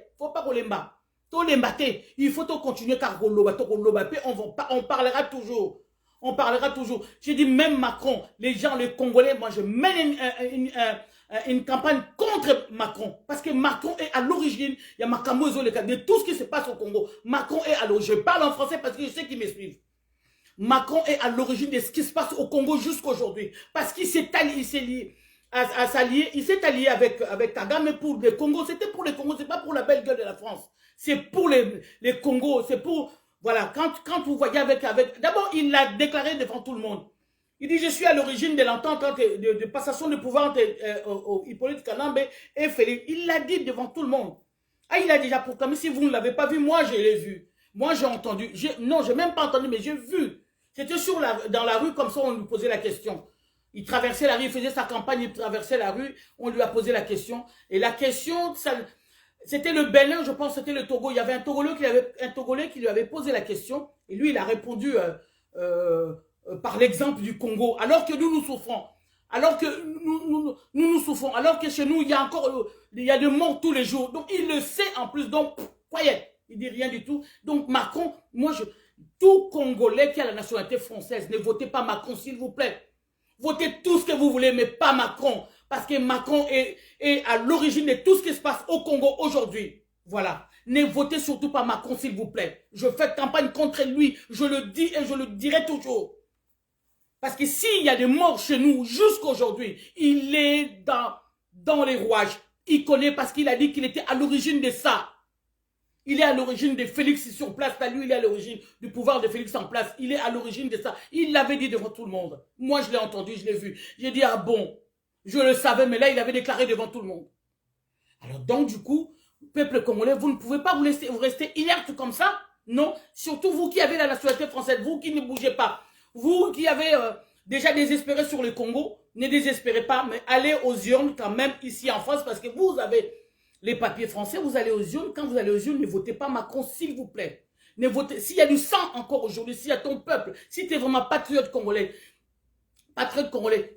Il faut continuer car on parlera toujours. On parlera toujours. J'ai dit même Macron, les gens, les Congolais, moi je mène une campagne contre Macron. Parce que Macron est à l'origine, il y a Makambo de tout ce qui se passe au Congo. Macron est à l'origine. Je parle en français parce que je sais qu'ils me suivent. Macron est à l'origine de ce qui se passe au Congo jusqu'à aujourd'hui. Parce qu'il s'est allié, il s'est allié avec Kagame pour le Congo. C'était pour le Congo, c'est pas pour la belle gueule de la France. C'est pour les Congos, c'est pour... Voilà, quand vous voyez avec... D'abord, il l'a déclaré devant tout le monde. Il dit, je suis à l'origine de l'entente de passation de pouvoir entre Hippolyte Kanambe et Félix. Il l'a dit devant tout le monde. Ah, il a déjà proclamé, si vous ne l'avez pas vu, moi je l'ai vu. Moi j'ai entendu. Non, je n'ai même pas entendu, mais j'ai vu. C'était dans la rue, comme ça on lui posait la question. Il traversait la rue, il faisait sa campagne, il traversait la rue, on lui a posé la question. Et la question, ça... C'était le Bénin, je pense, c'était le Togo. Il y avait un Togolais qui lui avait posé la question. Et lui, il a répondu par l'exemple du Congo. Alors que nous souffrons. Alors que nous souffrons. Alors que chez nous, il y a encore il y a des morts tous les jours. Donc, il le sait en plus. Donc, voyez, il dit rien du tout. Donc, Macron, tout Congolais qui a la nationalité française, ne votez pas Macron, s'il vous plaît. Votez tout ce que vous voulez, mais pas Macron. Parce que Macron est à l'origine de tout ce qui se passe au Congo aujourd'hui. Voilà. Ne votez surtout pas Macron, s'il vous plaît. Je fais campagne contre lui. Je le dis et je le dirai toujours. Parce que s'il y a des morts chez nous jusqu'aujourd'hui, il est dans les rouages. Il connaît parce qu'il a dit qu'il était à l'origine de ça. Il est à l'origine de Félix sur place. Lui, il est à l'origine du pouvoir de Félix en place. Il est à l'origine de ça. Il l'avait dit devant tout le monde. Moi, je l'ai entendu, je l'ai vu. J'ai dit, ah bon, je le savais, mais là, il avait déclaré devant tout le monde. Alors, donc, du coup, peuple congolais, vous ne pouvez pas vous rester inerte comme ça. Non, surtout vous qui avez la nationalité française, vous qui ne bougez pas. Vous qui avez déjà désespéré sur le Congo, ne désespérez pas, mais allez aux urnes quand même ici en France, parce que vous avez les papiers français, vous allez aux urnes. Quand vous allez aux urnes, ne votez pas Macron, s'il vous plaît. Ne votez. S'il y a du sang encore aujourd'hui, s'il y a ton peuple, si tu es vraiment patriote congolais,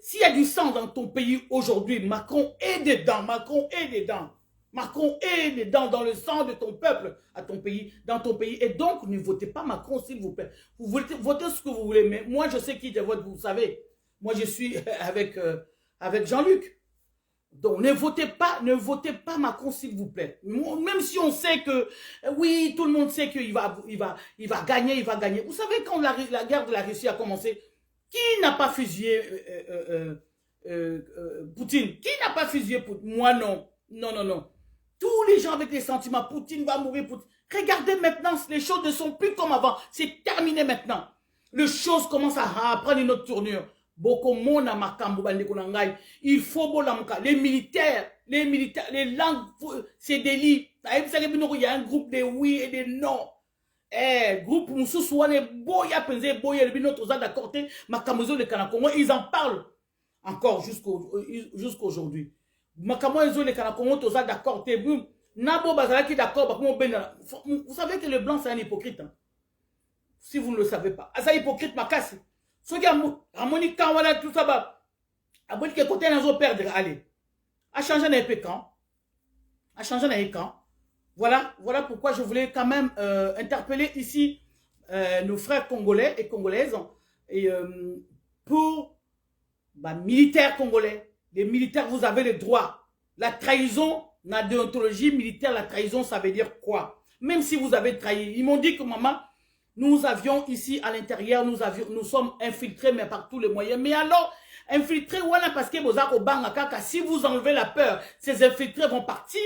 s'il y a du sang dans ton pays aujourd'hui, Macron est dedans, Macron est dedans. Macron est dedans dans le sang de ton peuple, à ton pays, dans ton pays. Et donc, ne votez pas Macron, s'il vous plaît. Vous votez ce que vous voulez, mais moi, je sais qui je vote, vous savez. Moi, je suis avec Jean-Luc. Donc, ne votez pas Macron, s'il vous plaît. Même si on sait que, oui, tout le monde sait qu'il va gagner, Vous savez, quand la guerre de la Russie a commencé, qui n'a pas fusillé Poutine? Qui n'a pas fusillé Poutine? Moi, non. Non. Tous les gens avec des sentiments, Poutine va mourir. Regardez maintenant, les choses ne sont plus comme avant. C'est terminé maintenant. Les choses commencent à prendre une autre tournure. Il faut les militaires, les langues, c'est des lits. Il y a un groupe de oui et de non. Groupe ils en parlent encore jusqu'aujourd'hui. Vous savez que le blanc c'est un hypocrite. Hein? Si vous ne le savez pas. C'est un hypocrite makasi. Ce qui a tout ça, après que côté nous perdre, allez. A changé d'un peu quand. A changé d'un camp. Voilà pourquoi je voulais quand même interpeller ici nos frères congolais et congolaises et pour militaires congolais. Les militaires, vous avez le droit. La trahison, la déontologie militaire, la trahison, ça veut dire quoi? Même si vous avez trahi. Ils m'ont dit que maman, nous avions ici à l'intérieur, nous sommes infiltrés, mais par tous les moyens. Mais alors, infiltrés, voilà, parce que si vous enlevez la peur, ces infiltrés vont partir.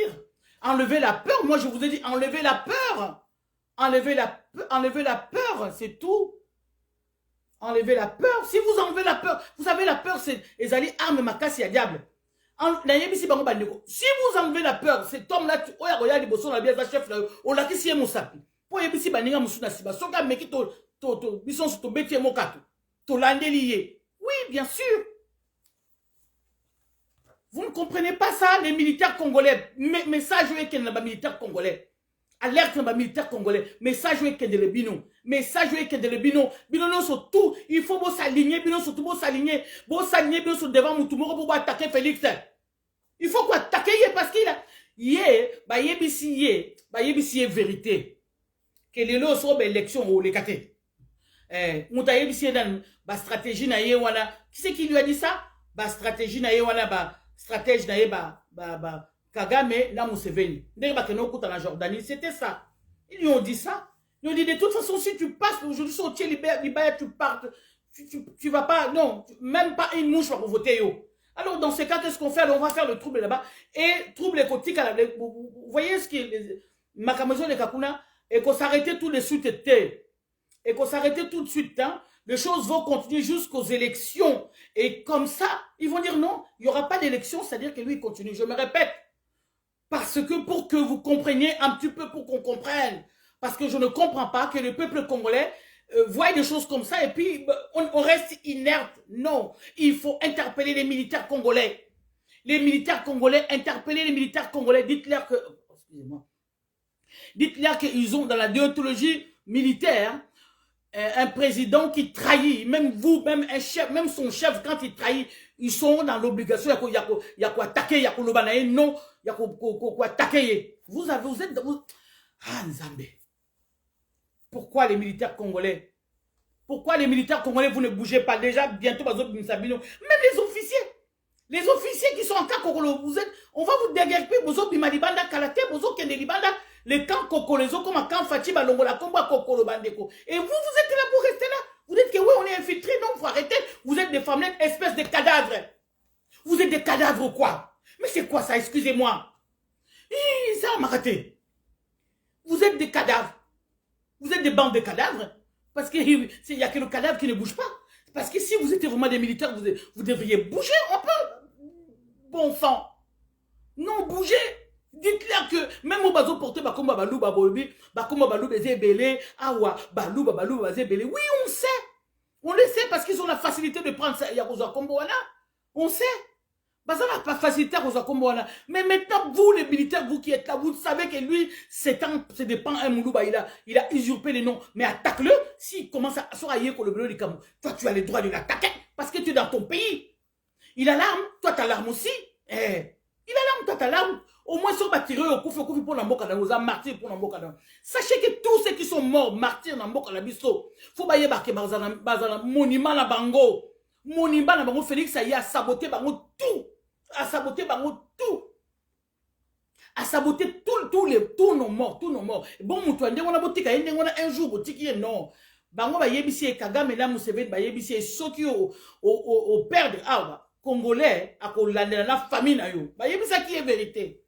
Enlevez la peur. Moi, je vous ai dit, enlevez la peur. Enlevez la peur, c'est tout. Enlevez la peur. Si vous enlevez la peur, vous savez, la peur, c'est les alliés armes makasi à diable. Si vous enlevez la peur, cet homme-là, chef, pour yebisi baninga musuna siba soka meki to bison to betie mokato to landelier. Oui, bien sûr. Vous ne comprenez pas ça, les militaires congolais. Message est qu'il y a des militaires congolais. Alerte les militaires congolais. Message est qu'il y a des bino. Message est qu'il y a des bino. Bino non sur tout. Il faut s'aligner. Bino sur tout. S'aligner. S'aligner. Bino sur devant Moutoumoro pour attaquer Félix. Il faut quoi attaquer parce qu'il a. Yebisi vérité. Que les lots sont élections ou les catés. Moutaïbisi dans la stratégie na wana. Qui c'est qui lui a dit ça? Ba stratégie na wana ba stratège na Kagame na Museveni. Ndenge ba keno kuta na Jordanie, c'était ça. Ils lui ont dit ça. Ils ont dit de toute façon si tu passes aujourd'hui sur Thiel Libère, tu partes, tu vas pas, non, même pas une mouche pour voter yo. Alors dans ce cas, qu'est-ce qu'on fait? On va faire le trouble là-bas et trouble écotique à la. Vous voyez ce qui est Makamazo de Kakuna. Et qu'on s'arrêtait tout de suite, et qu'on s'arrêtait tout de suite, hein, les choses vont continuer jusqu'aux élections. Et comme ça, ils vont dire non, il n'y aura pas d'élection, c'est-à-dire que lui, il continue. Je me répète, parce que pour que vous compreniez un petit peu, pour qu'on comprenne, parce que je ne comprends pas que le peuple congolais voit des choses comme ça et puis on reste inerte. Non, il faut interpeller les militaires congolais. Les militaires congolais, interpeller les militaires congolais, dites-leur que... excusez-moi. Dites-leur qu'ils ont dans la déontologie militaire un président qui trahit, même vous, même un chef, même son chef, quand il trahit, ils sont dans l'obligation, il y a quoi attaquer, il y a quoi non, il y a quoi attaquer. Vous êtes, ah, Nzambe. Pourquoi les militaires congolais? Pourquoi les militaires congolais, vous ne bougez pas? Déjà, bientôt, même les officiers qui sont en camp Kokolo, on va vous déguerpir, bozo bimalibanda kalate, bozo kendelibanda, les camps Kokolezo, comme un camp Fatiba, Longola, Komba, Kokolo Bandeko. Et vous êtes là pour rester là. Vous dites que oui, on est infiltrés, non, il faut arrêter. Vous êtes des femmes, espèces de cadavres. Vous êtes des cadavres quoi? Mais c'est quoi ça, excusez-moi? Ça m'a raté. Vous êtes des cadavres. Vous êtes des bandes de cadavres. Parce qu'il n'y a que le cadavre qui ne bouge pas. Parce que si vous étiez vraiment des militaires, vous devriez bouger un peu. Bon sang. Non, bougez. Dites-leur que même au bazo porté, comme Balou, Babolbi, comme Balou, Belé, Awa, Balou, Belé. Oui, on sait. On le sait parce qu'ils ont la facilité de prendre ça. Yakuza Komboana. On sait. Ça n'a pas facilité à Komboana. Mais maintenant, vous, les militaires, vous qui êtes là, vous savez que lui, c'est des pans un Moulouba, il a usurpé les noms. Mais attaque-le. S'il commence à sorailler pour le bleu du Cameroun, toi, tu as le droit de l'attaquer parce que tu es dans ton pays. Il a l'arme, toi, tu as l'arme aussi. Il a l'arme, toi, tu as l'arme. Au moins, si on va tirer au coup pour l'amboka dans aux martyrs pour l'amboka dans. Sachez que tous ceux qui sont morts, martyrs dans l'amboka dans biso, faut bailler barquer bazana monument na bango. Monument na bango, Félix, ça y a saboté bango tout. A saboté bango tout. A saboté tous nos morts, tous nos morts. Bon, moutouande, on a botika, on a un jour, botiki, non. Bango ba yebisi Kagame la Museveni ba yebisi soki au père de Awa, Congolais, à la famille na yo. Ba yebisa qui est vérité.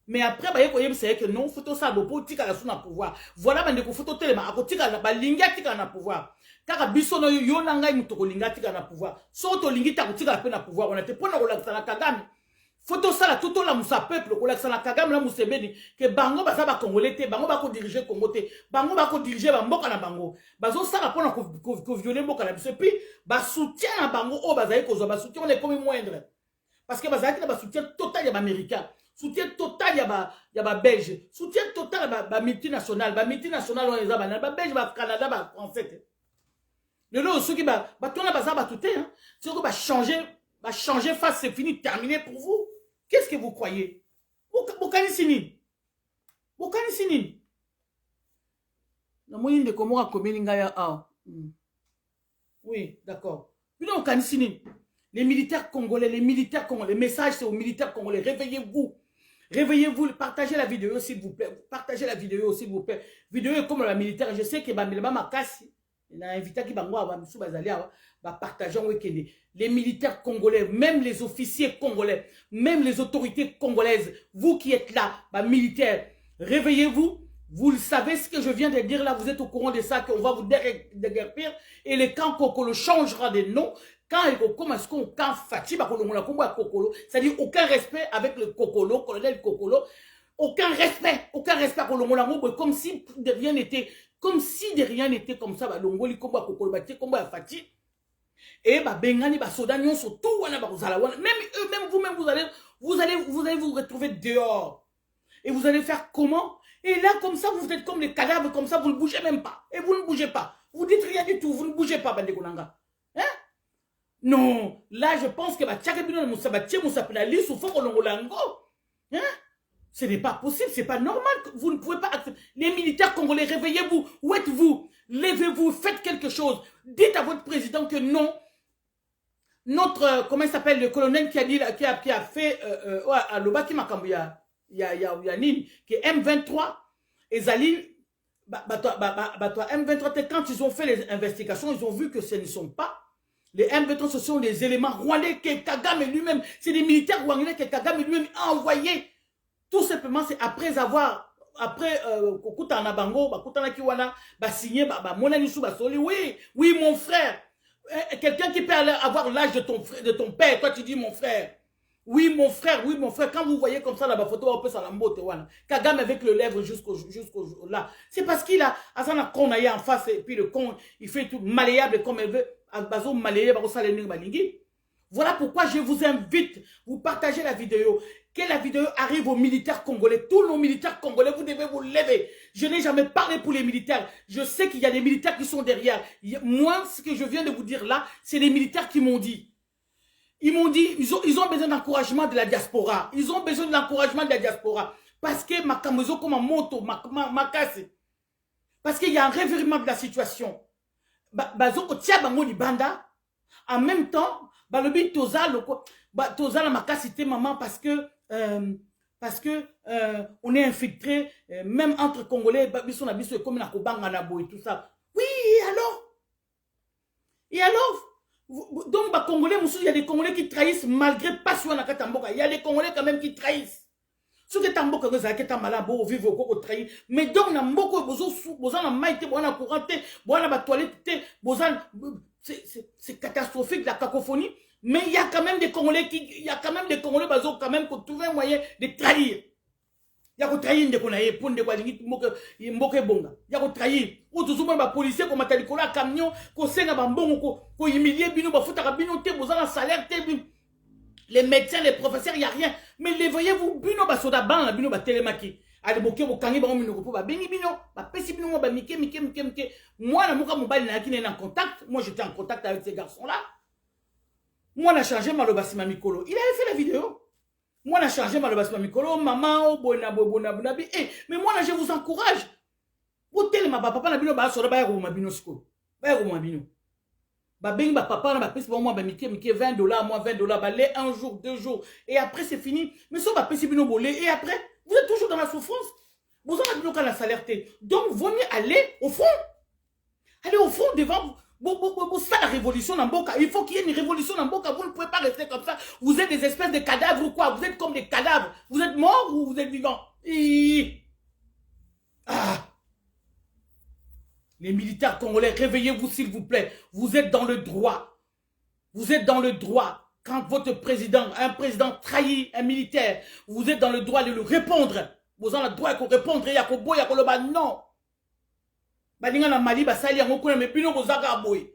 Mais après, c'est que non, photo ça, pour tika la sous na pouvoir. Voilà, bande ko photo téléma, ako tika la balinga tika na pouvoir. Car biso no yo nanga mutoko linga tika na pouvoir. So to lingi ta tika la pouvoir. On était pour na kolakisa na Kagame. Photo ça la tout la musa peuple kolakisa na Kagame la Museveni que bango baza ba congolais te, bango ba ko diriger Congo te, bango ba ko diriger ba mboka na bango. Bazo ça la pona ko violer mboka na biso puis ba soutien na bango o bazai ko zo ba soutien on est comme moindre. Parce que bazaki na ba soutien total ya américain. Soutien total ya ba belge, soutien total ba multinational, on les a ba belge, ba Canada, ba français. Le lot ceux qui ba tona baza ba touté hein, ceux qui ba changer face, c'est fini, terminé pour vous. Qu'est-ce que vous croyez? Bokani sini. Na moyen de Komora komelinga ya ah. Oui, d'accord. Puis non kani sini. Les militaires congolais, les messages c'est aux militaires congolais, réveillez-vous. Réveillez-vous, partagez la vidéo s'il vous plaît. Partagez la vidéo s'il vous plaît. Vidéo comme la militaire, je sais que Bamilema Makasi, il a invité qui va partager les militaires congolais, même les officiers congolais, même les autorités congolaises, vous qui êtes là, militaires, réveillez-vous. Vous le savez ce que je viens de dire là, vous êtes au courant de ça, qu'on va vous déguerpir et le camp Kokolo changera de nom. Quand il commence qu'on camp Fatiba, c'est-à-dire aucun respect avec le Kokolo, colonel Kokolo, aucun respect à Kolongo, comme si de rien n'était comme ça, Longoli combat Kokolo, combat Fati, et Bengani, Sodanion, sur tout, même eux-mêmes, vous-même, vous allez vous retrouver dehors. Et vous allez faire comment? Et là, comme ça, vous êtes comme les cadavres, comme ça, vous ne bougez même pas. Et vous ne bougez pas. Vous dites rien du tout, vous ne bougez pas, Bandekonanga. Hein? Non, là, je pense que hein? Ce n'est pas possible, c'est pas normal. Vous ne pouvez pas accepter. Les militaires congolais, réveillez-vous. Où êtes-vous? Levez-vous, faites quelque chose. Dites à votre président que non. Notre, comment il s'appelle, le colonel qui a dit, qui a fait, à Lobaki Makambouya. Il y a Nine, qui est M23, et Zaline, M23, quand ils ont fait les investigations, ils ont vu que ce ne sont pas les M23, ce sont les éléments rwandais que Kagame lui-même, c'est des militaires rwandais que Kagame lui-même a envoyés. Tout simplement, c'est après avoir, Kokuta Nabango, Kokuta Kiwana, signé, Monanisu Basoli, oui, mon frère, quelqu'un qui peut avoir l'âge de ton père, toi tu dis mon frère. Oui, mon frère, quand vous voyez comme ça la photo, on peut s'alamboter, Kagame avec le lèvre jusqu'au là. C'est parce qu'il a, Asana Konaye en face, et puis le con, il fait tout malléable comme il veut, Bazo malléable, Voilà pourquoi je vous invite, vous partagez la vidéo, que la vidéo arrive aux militaires congolais. Tous nos militaires congolais, vous devez vous lever. Je n'ai jamais parlé pour les militaires. Je sais qu'il y a des militaires qui sont derrière. Moi, ce que je viens de vous dire là, c'est les militaires qui m'ont dit. Ils m'ont dit, ils ont besoin d'encouragement de la diaspora. Ils ont besoin de l'encouragement de la diaspora. Parce que ma kamezo comme un moto, ma casse. Parce qu'il y a un revirement de la situation. Bazoko tia bango libanda. En même temps, balobi toza la makasité maman parce que on est infiltré même entre Congolais biso na biso comme na kobanga na boy tout ça. Oui, et alors donc bah Congolais il y a des Congolais qui trahissent malgré pas sur na katamboka. Il y a des Congolais quand même qui trahissent. Ce que tamboka que ça qui ta malade beau vivre au trahir. Mais donc na mboko bozo na maïté bozo na couranté bozo na toilette bozo c'est catastrophique la cacophonie. Mais il y a quand même des Congolais qui bazo quand même pour trouver un moyen de trahir. Il y a qu'on trahir de konaye pour de quoi mboke bonga. Il y a qu'on trahir. Ou tout souvent ba policier ko matalikola camion ko senga ba mbongo ko humilier bino ba futa bino te bozo na salaire te bino. Les médecins, les professeurs, il n'y a rien. Mais les voyez-vous, bino ba soda ban la bino ba télémaki. Allez boké bo kangi ba mino ko ba beni bino ba pesi bino ba mike. Moi na muka mobali na kine en contact. Moi j'étais en contact avec ces garçons là. Moi on a changé Malobasi Mamikolo. Il avait fait la vidéo. Moi on a changé Malobasi Mamikolo, maman bona. Mais moi là je vous encourage. Vous tellement papa na bino ba soda ba ko mabino sko. Ba ko mabino. Ba papa na pesi ba moi ba mike $20, moi $20 ba les un jour, 2 jours et après c'est fini. Mais ça ba pesi bino bolé et après vous êtes toujours dans la souffrance. Vous en avez bloqué la salaire. Donc vaut mieux aller au fond. Allez au fond devant ça la révolution dans Boka. Il faut qu'il y ait une révolution dans Boka. Vous ne pouvez pas rester comme ça. Vous êtes des espèces de cadavres ou quoi? Vous êtes comme des cadavres. Vous êtes morts ou vous êtes vivants? Les militaires congolais, réveillez-vous s'il vous plaît. Vous êtes dans le droit. Vous êtes dans le droit. Quand votre président, un président trahit un militaire, vous êtes dans le droit de le répondre. Vous avez le droit de répondre. Il y a que non. Balinga na Mali, basali ya ngokuna me bino bozaka aboy.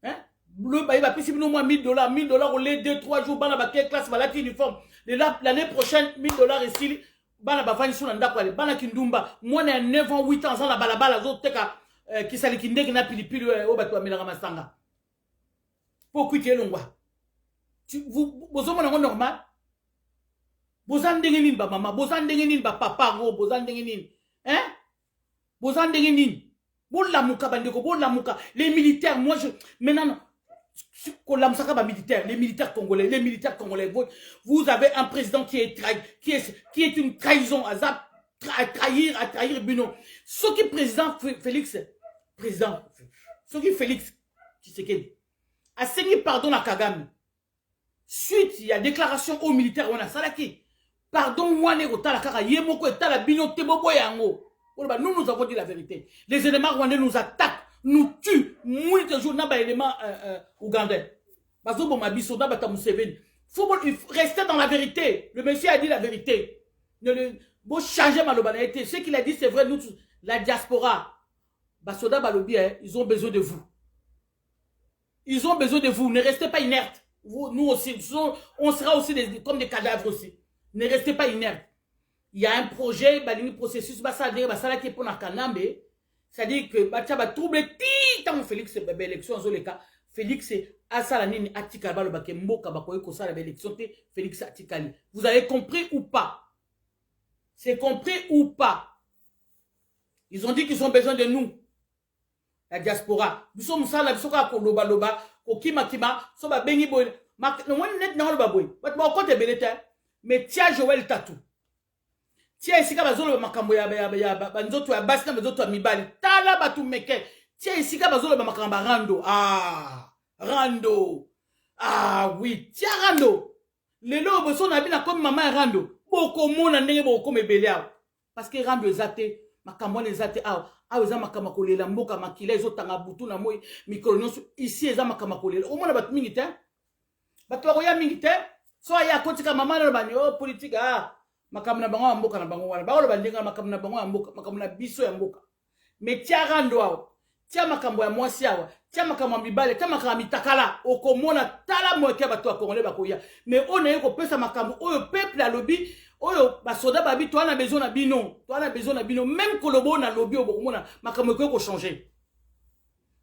Hein? Le baïba pisi bino moi $1000, $1000 au lait 2-3 jours bana ba classe balati uniforme. L'année prochaine $1000 ici bana ba fani suna ndako ale bana kindumba. Moi na 9 ans 8 ans la balabala zo teka ki sali kindeki na pilipili o bato amelaka masanga. Pourquoi tu es longwa? Vous ozomona ngo normal? Bozandenge nini ba mama, bozandenge nini ba papa ngo, bozandenge nini? Hein? Bozandenge nini? Bolamuka bandeko, bolamuka. Les militaires, moi je maintenant les militaires congolais, vous avez un président qui est une trahison à trahir Bino. Ce qui président Félix Tshisekedi a saigné pardon à Kagame. Suite, il y a déclaration aux militaires, on a salaki. Pardon, moi, nous avons dit la vérité. Les éléments rwandais nous attaquent, nous tuent. Nous, toujours, nous avons des éléments ougandais. Il faut rester dans la vérité. Le monsieur a dit la vérité. Vous changez ma lobanalité. Ce qu'il a dit, c'est vrai. Nous, la diaspora, ils ont besoin de vous. Ils ont besoin de vous. Ne restez pas inertes. Nous aussi, on sera aussi comme des cadavres aussi. Ne restez pas inertes. Il y a un projet, un processus, qui est pour la Kanambe. C'est-à-dire que, trouble, tant Félix, élection, Félix, Asalanini, Atikaba, le Bakembo, Kabakoyko, ça, l'élection, Félix Atikali. Vous avez compris ou pas? C'est compris ou pas? Ils ont dit qu'ils ont besoin de nous. La diaspora. Nous sommes ça, la bisoka, Koloba, Loba, Kokima, Kima, Soba, Bengi, Boy. Mais tiens, Joël Tatou. Tiens, ici, quand bazolo makambo ya banzoto ya basi na banzoto ya mibali. Tala batu meke. Tiens, ici, quand bazolo makambo rando. Rando. Oui. Tiens, rando. Lelo, boso na bina comme maman rando. Boko mona ndenge boko mebelea. Parce que rando ezate. Makambo ezate awa. Awa eza makambo kolela mboka makila ezotanga butu na moi mikolo nyonso. Ici eza makambo kolela. Omona batu mingi te. Batu bakoya mingi te. So ya kotika mama na bani politique makamna bango ya mboka na bango wana ba bandenga makamna bango ya mboka makamna biso ya mboka mais tia rando awo tia makambo ya mwasi awa tia makambo mibale tia makambo mitakala okomona tala moke bato ya congolais bakoya mais on a kopesa makambo oyo peuple alobi oyo basoda babi toi na besoin na bino même kolobo na lobi okomona makambo ko changer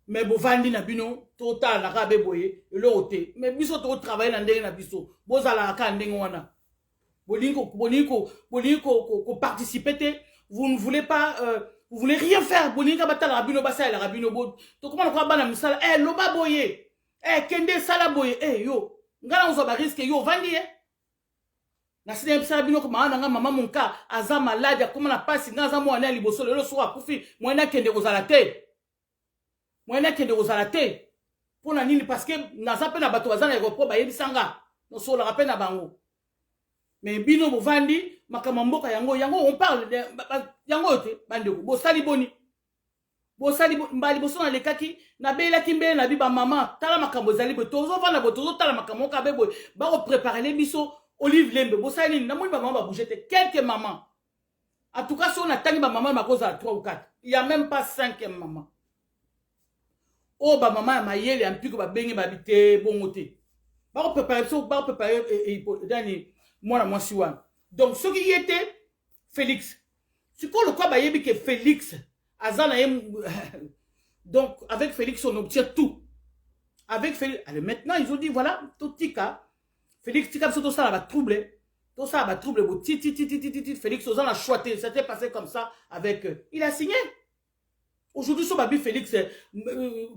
mais bovandi na bino total na kabe boye eloko te mais biso to travailler na ndenge na biso bozala ka ndenge wana bolingo participer. Vous ne voulez pas, vous voulez rien faire. Bolinga batala rabino basa la rabino bo. To comment on bana misala loba boye. Kende sala boye. Yo. Ngala on ba risque yo vandi Na sine misala bino ko maana mama monka aza malade comment na passe ngaza mo ana liboso le so akufi moina kende kozala te. Moina kende kozala te. Pona nini parce que naza pe na bato bazana aéroport ba yebisanga. No so la rappel na bango. Mais bino bovandi makamamboka yango on parle de yango te bandeko bosali boni mbali boso na lekaki na bela kimbe na biba mama tala makambo zali botozo vana botozo tala makambo ka bebo ba ko préparer les biso olive lembe bosali na moni ba mama ba bouger quelques mamans en tout cas si on attend ba mama makoza 3 ou 4 il y a même pas 5e maman oh ba mama ma yele ampiko ba bengi ba bité bongote ba ko préparer dani moi si wan. Donc ce qui était Félix c'est quoi le quoi ba yebi que Félix azana donc avec Félix on obtient tout avec Félix. Alors maintenant ils ont dit voilà tout tika Félix tika tout ça va troubler tout ça va troubler Félix aux a choisi c'était passé comme ça avec il a signé aujourd'hui so babi Félix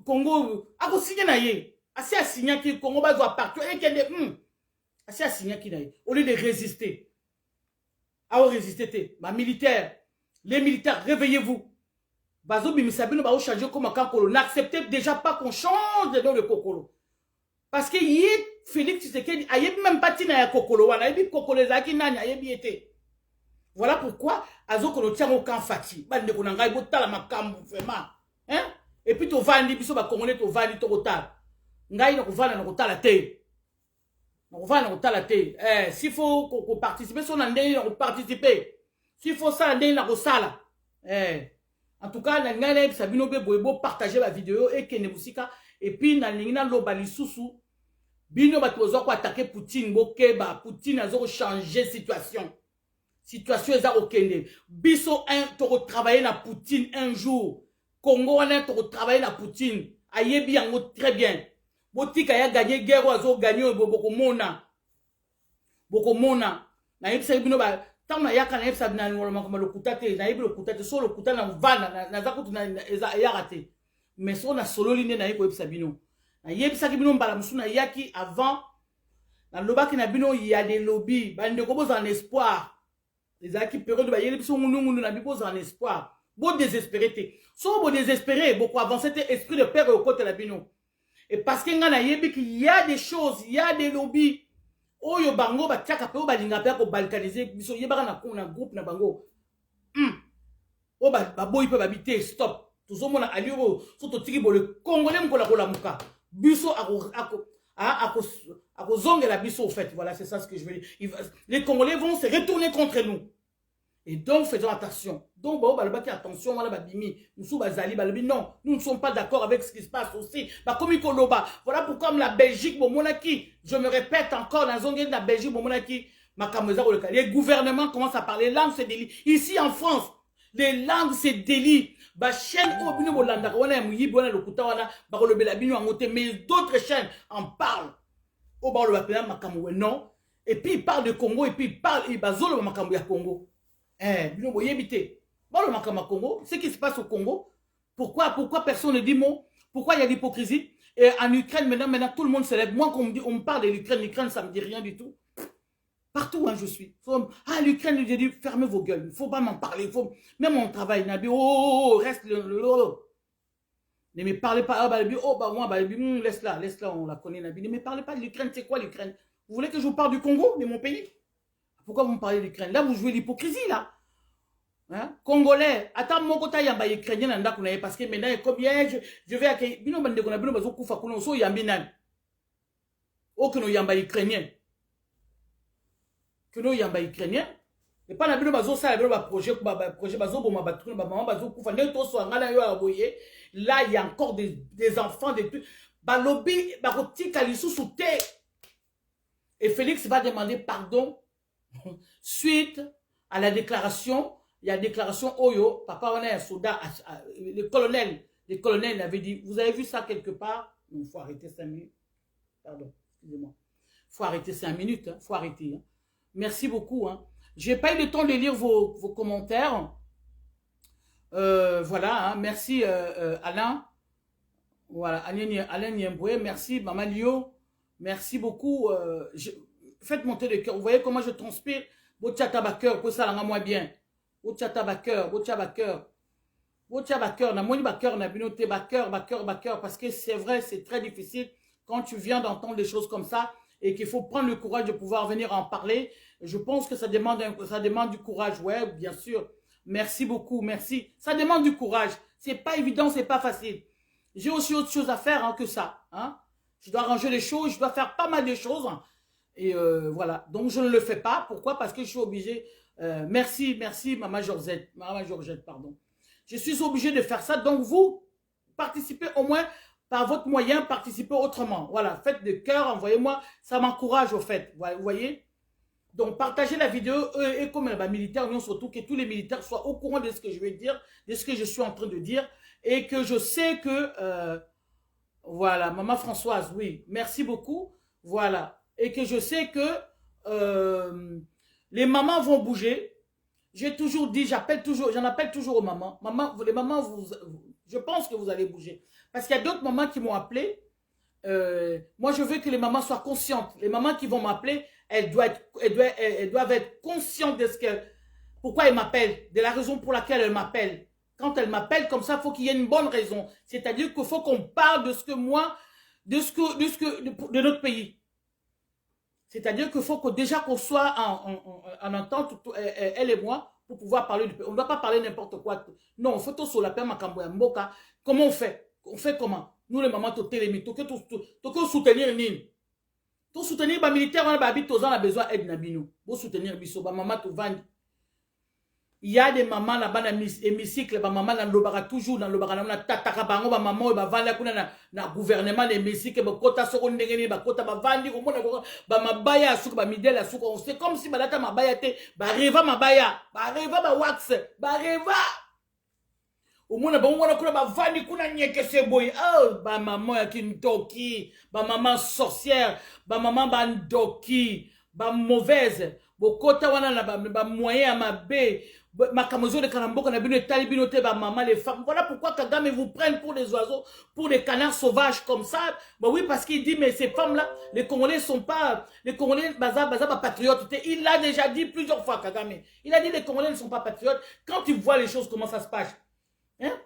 Congo a signé na ye assez a signé que Congo va doit partir et que assez a signé qui naïe au lieu de résister à résister ma militaire les militaires réveillez-vous bazo bimisabino ba changer comme un Kokolo n'acceptez déjà pas qu'on change de nom de Kokolo parce que y Félix Tshisekedi ayebi même pas tina ya Kokolo wana ayebi Kokolo zaki nani ayebi été voilà pourquoi azo kono tient au camp Fati bande ko ngai botala makambo vraiment hein et puis to vandi biso ba congolais to vandi to kotala ngai na ko vanda na kotala te. On va nous talater. S'il faut qu'on participe, si on a participer. S'il faut ça, on a sala. En tout cas, on a Sabino Bebo partager la vidéo et Kenemusika. Et puis, on a l'obali sousou. Bino batozo ko attaquer Poutine, Bokeba. Poutine a changé situation. Situation est à okende. Biso un to travailler na Poutine un jour. Congo on a to travailler na Poutine. Ayebi yango très bien. Botika ya gagné guerre oiseau gagné bokomona na yebisa bino ba tama yaka na yebisa bina ngolo makoma lokuta te na yebi lokuta te so lokuta na vana na zakutu na ya raté mais so na solo line na yeko yebisa bino na yebisa bino mbala musuna yaki avant na lobaki na bino il y a des lobbies bande ko boza en espoir les aki période ba yebisa ngundu na biboza en espoir bo désespéré te so bo désespéré beaucoup avancer te esprit de père au côté la bino. Et parce qu'il y a des choses, il y a des lobbies. Oh yo bango ba tiaka pe o ba linga pe ko balkaniser biso yebaka na groupe na bango. Oh ba boy pe ba bité stop. Tout mona aliro so to tiki bo le congolais mkola kola muka. Biso ako zongela biso au fait. Voilà, c'est ça ce que je veux dire. Les Congolais vont se retourner contre nous. Et donc, faisons attention. Donc, attention, non, nous ne sommes pas d'accord avec ce qui se passe aussi. Voilà pourquoi la Belgique, je me répète encore, dans la zone de la Belgique, les gouvernements commencent à parler langue, c'est délit. Ici en France, les langues, c'est délit. Mais d'autres chaînes en parlent. Non. Et puis, ils parlent de Congo, et puis ils parlent, de Congo. Congo, ce qui se passe au Congo, pourquoi personne ne dit mot? Pourquoi il y a l'hypocrisie? Et en Ukraine, maintenant, tout le monde se lève. Moi, on me parle de l'Ukraine, ça ne me dit rien du tout. Partout où je suis. L'Ukraine, j'ai dit, fermez vos gueules. Il ne faut pas m'en parler. Même mon travail, reste le. Ne me parlez pas. Laisse là, on la connaît. Ne me parlez pas de l'Ukraine. C'est quoi l'Ukraine? Vous voulez que je vous parle du Congo, de mon pays? Pourquoi vous me parlez d'Ukraine? Là, vous jouez l'hypocrisie, là. Hein? Congolais, attends, mon côté, il y a un Ukrainien, parce que maintenant, comme je vais accueillir. Bino bande qu'on a besoin de koufa kuno so yambinan. Oh que nous yamba Ukrainien. Que nous yamba Ukrainien. Et pas na bino bazo ça la projet bazo boma batuna ba maman bazo kufa ndenge to so ngana yo aboye. Là il y a encore des enfants des trucs. Ba lobby ba kotika lisusu te. Et Félix va demander pardon suite à la déclaration. Il y a une déclaration Oyo, papa on a un soldat, le colonel avait dit, vous avez vu ça quelque part? Il faut arrêter 5 minutes. Pardon, excusez-moi. Il faut arrêter 5 minutes, il faut arrêter. Hein. Merci beaucoup. Hein. Je n'ai pas eu le temps de lire vos commentaires. Voilà, hein. Merci Alain. Voilà, Alain Niemboué, merci Maman Lio. Merci beaucoup. Faites monter le cœur. Vous voyez comment je transpire? Votre cœur, pour ça, là, moi bien. Votre cœur, votre cœur. Votre cœur, na moni cœur, na binoté, cœur, parce que c'est vrai, c'est très difficile quand tu viens d'entendre des choses comme ça et qu'il faut prendre le courage de pouvoir venir en parler. Je pense que ça demande du courage, ouais, bien sûr. Merci beaucoup, merci. Ça demande du courage. C'est pas évident, c'est pas facile. J'ai aussi autre chose à faire hein, que ça. Hein. Je dois arranger les choses, je dois faire pas mal de choses. Hein. Et voilà. Donc, je ne le fais pas. Pourquoi? Parce que je suis obligé. Merci, Maman Georgette, pardon. Je suis obligé de faire ça. Donc, vous, participez au moins par votre moyen, participez autrement. Voilà. Faites de cœur, envoyez-moi. Ça m'encourage au fait. Vous voyez? Donc, partagez la vidéo. Et comme les militaires, surtout que tous les militaires soient au courant de ce que je vais dire, de ce que je suis en train de dire. Et que je sais que... voilà, Maman Françoise, oui. Merci beaucoup. Voilà. Et que je sais que les mamans vont bouger. J'ai toujours dit, j'en appelle toujours aux mamans. Les mamans, je pense que vous allez bouger. Parce qu'il y a d'autres mamans qui m'ont appelé. Moi, je veux que les mamans soient conscientes. Les mamans qui vont m'appeler, elles doivent être conscientes de ce qu'elles... Pourquoi elles m'appellent, de la raison pour laquelle elles m'appellent. Quand elles m'appellent comme ça, il faut qu'il y ait une bonne raison. C'est-à-dire qu'il faut qu'on parle de ce que moi, de notre pays. C'est-à-dire qu'il faut que déjà qu'on soit en entente, elle et moi, pour pouvoir parler du pays. On ne doit pas parler n'importe quoi. Non, on fait tout sur la paix, Mboka. Comment on fait? On fait comment? Nous, les mamans, tout télémi, tout soutenir Nine. Tout soutenir les militaires, on a besoin d'aide Nabino. Pour soutenir Bisso, maman, tout vend. Il y a des mamans là-bas dans l'hémicycle, maman dans le toujours dans le barana, tataka bango, maman, vanda kuna na gouvernement l'hémicycle, kota soko ndengeni, kota vandi, mabaya suka, midela suka, c'est comme si balata mabaya te, reva mabaya, reva wax, reva. Au moins, vandi kuna nyeke seboy, oh, maman ya kintoki, maman sorcière, maman bandoki, mauvaise, kota wana na moyen ma bé. Makamozo de Karamboka na bino etali bino te ba maman les femmes. Voilà pourquoi Kagame vous prennent pour des oiseaux, pour des canards sauvages comme ça. Bah oui, parce qu'il dit mais ces femmes là, les Congolais sont pas, les Congolais baza patriotes. Il l'a déjà dit plusieurs fois Kagame. Il a dit les Congolais ne sont pas patriotes. Quand ils voient les choses comment ça se passe, hein?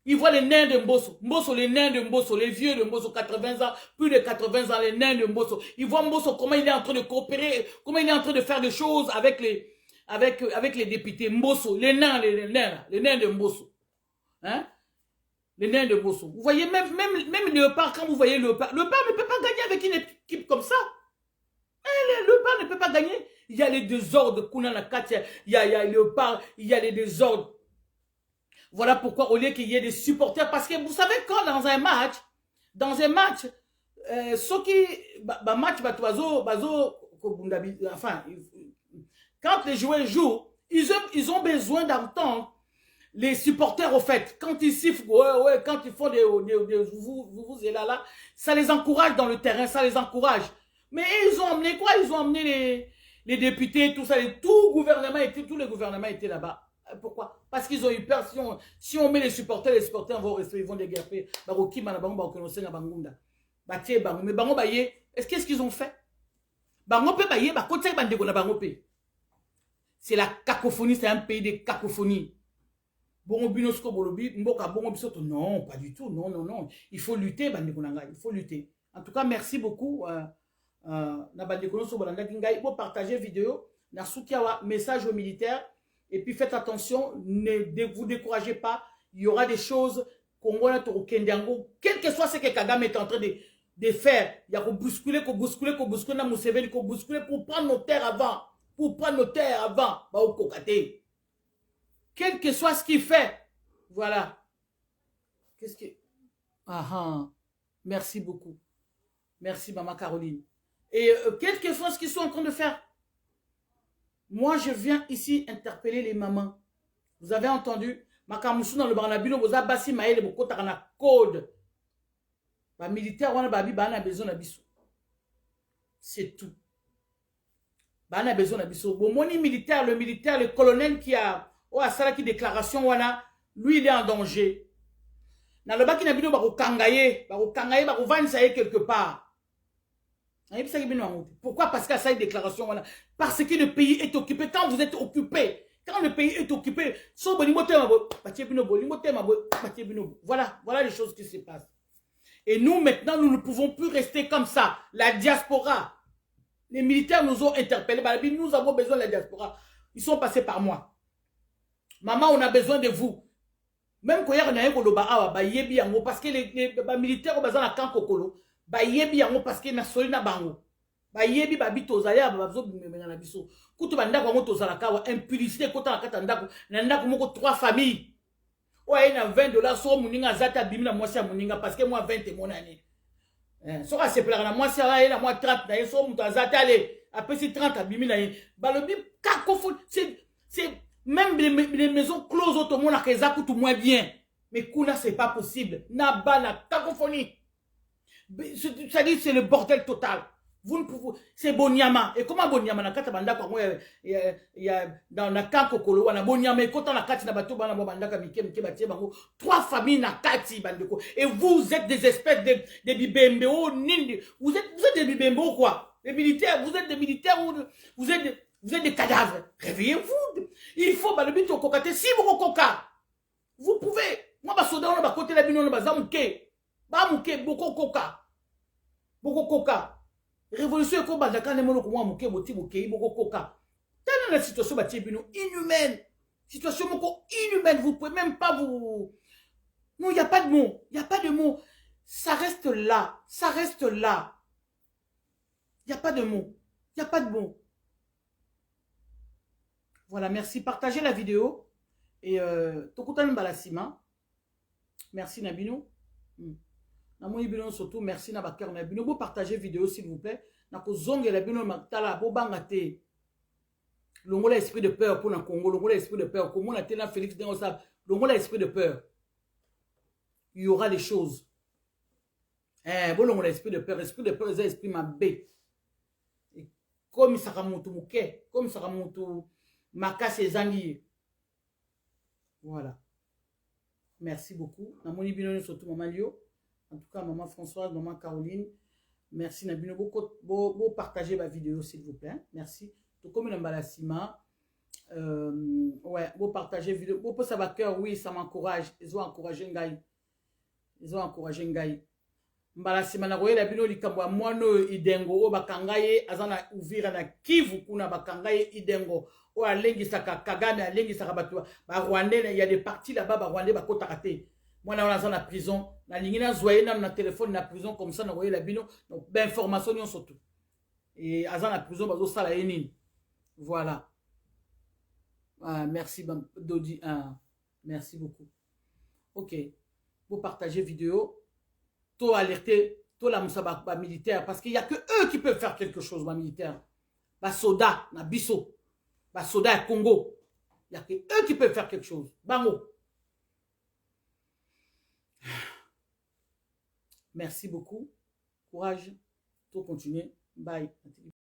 Ils voient les nains de Mbosso. Mbosso, les nains de Mbosso, les vieux de Mbosso, 80 ans, plus de 80 ans, les nains de Mbosso. Ils voient Mbosso comment il est en train de coopérer, comment il est en train de faire des choses avec les députés, Mbosso, les nains de Mbosso. Hein? Les nains de Mbosso. Vous voyez, même Léopard, quand vous voyez Léopard ne peut pas gagner avec une équipe comme ça. Léopard ne peut pas gagner. Il y a les désordres, il y a Léopard, il y a les désordres. Voilà pourquoi, au lieu qu'il y ait des supporters, parce que vous savez, quand dans un match, ceux qui, enfin, quand les joueurs jouent, ils ont besoin d'entendre les supporters au fait. Quand ils sifflent, ouais, quand ils font des vous et là, ça les encourage dans le terrain, ça les encourage. Mais ils ont emmené quoi? Ils ont emmené les députés, tout ça, tous les gouvernements étaient là-bas. Pourquoi? Parce qu'ils ont eu peur. Si on met les supporters vont rester, ils vont déguerper. Mais qu'est-ce qu'ils ont fait? C'est la cacophonie, c'est un pays de cacophonie. Non, pas du tout. Non. Il faut lutter, il faut lutter. En tout cas, merci beaucoup. Pour partager vidéo. Message aux militaires. Et puis faites attention, ne vous découragez pas. Il y aura des choses quel que soit ce que Kagame est en train de faire. Il y a qu'on bousculer, pour prendre nos terres avant. pour prendre nos terres avant, bah, au cocaté. Quel que soit ce qu'il fait. Voilà. Qu'est-ce que... Ah, ah. Merci beaucoup. Merci, maman Caroline. Et quel que soit ce qu'ils sont en train de faire. Moi, je viens ici interpeller les mamans. Vous avez entendu? Makamoussou dans le Barnabino, vous avez bassi maïle, vous avez un code. Les militaires, on a besoin de bisou. C'est tout. On a besoin de bisou. Bon, mon militaire, le colonel qui a qui déclaration, lui, il est en danger. Dans le baki, il a kangaye quelque part. Pourquoi? Parce qu'il y a cette déclaration. Parce que le pays est occupé. Quand vous êtes occupé, quand le pays est occupé, voilà les choses qui se passent. Et nous, maintenant, nous ne pouvons plus rester comme ça. La diaspora, les militaires nous ont interpellés. Nous avons besoin de la diaspora. Ils sont passés par moi. Maman, on a besoin de vous. Même quand il y a un parce que les militaires ont besoin de camp kokolo. Parce que na solina bango. Yebi babito zaya babazo bimemena na biso. Kutu banda kwa moto zalaka wa impudicité kota na kata ndako. Na ndako moko 3 familles. Ouais, na $20 so muninga zata bimina mwasi ya muninga parce que moi 20 mon année. So ka se plaka na mwasi ya na moi 30 na so muto azata ale après si 30 abimina ye. Balobi kakofo c'est même les maisons closes autrement na keza kutu moins bien. Mais kuna c'est pas possible. Na bana cacophonie. Ça dit c'est le bordel total. Vous ne pouvez, c'est Bonyama. Et comment Bonyama na kata banda kwa moi dans na camp kokolo wana Bonyama et quand on a kati na bato bana banda ka mike batie bango 3 familles na kati bandeko. Et vous êtes des espèces de bibembo nindi. Vous êtes des bibembo quoi. Les militaires, vous êtes des militaires ou vous êtes des cadavres. Réveillez-vous. Il faut le but au cocaté si vous coca. Vous pouvez. Moi ba soda on ba côté la bino ba zamuke. Ba muke boko coca. Boko coca. Révolution ko bazaka ne mono ko mwa muke boti muke boko coca. Telle la situation ba tibino inhumaine. Situation moko inhumaine, vous pouvez même pas vous. Non, il y a pas de mots, il y a pas de mots. Ça reste là, ça reste là. Il y a pas de mots. Il y a pas de mots. Voilà, merci. Partagez la vidéo et tokutan balasima. Merci Nabino. Namoni bino surtout merci na bakar na bino. Vous partagez vidéo s'il vous plaît. Nako zonge la bino matala bo bangate. Longola esprit de peur pour na Congo, longola esprit de peur. Comment na tena Félix Dengosa, longola esprit de peur. Il y aura les choses. Bon longola esprit de peur, c'est esprit mabé. Comme ça ramonte mouké, comme ça ramonte maka ses amis. Voilà. Merci beaucoup. Namoni bino surtout maman Lio. En tout cas, maman Françoise, maman Caroline, merci Nabino. Vous partagez ma vidéo, s'il vous plaît. Merci. Tout comme une emballassima. Ouais, vous partagez la vidéo. Vous ça va cœur, oui, ça m'encourage. Ils ont encouragé Ngaï. Ils ont encouragé Ngaï. Emballassima, na roye la bino likambo mono idengo. O bakangaye, azana ouvrir na kivu kuna bakangaye idengo. O alengi saka Kagame, alengi saka batua. Ba Rwandais, il y a des parties là-bas, ba Rwandais, ba kota kate. Moi, on a en prison. Na lingina zoye na téléphone na prison comme ça, na roye la bino. Donc, ben information surtout. Et azan la prison, bazo sala enini. Voilà. Merci, Dodi. Merci beaucoup. Ok. Vous partagez vidéo. Tout alerter. Tout la moussaba militaire. Parce qu'il n'y a que eux qui peuvent faire quelque chose, ma militaire. Ba soda, na biso. Ba soda à Congo. Il n'y a que eux qui peuvent faire quelque chose. Bango. Merci beaucoup. Courage. Tout continuer. Bye.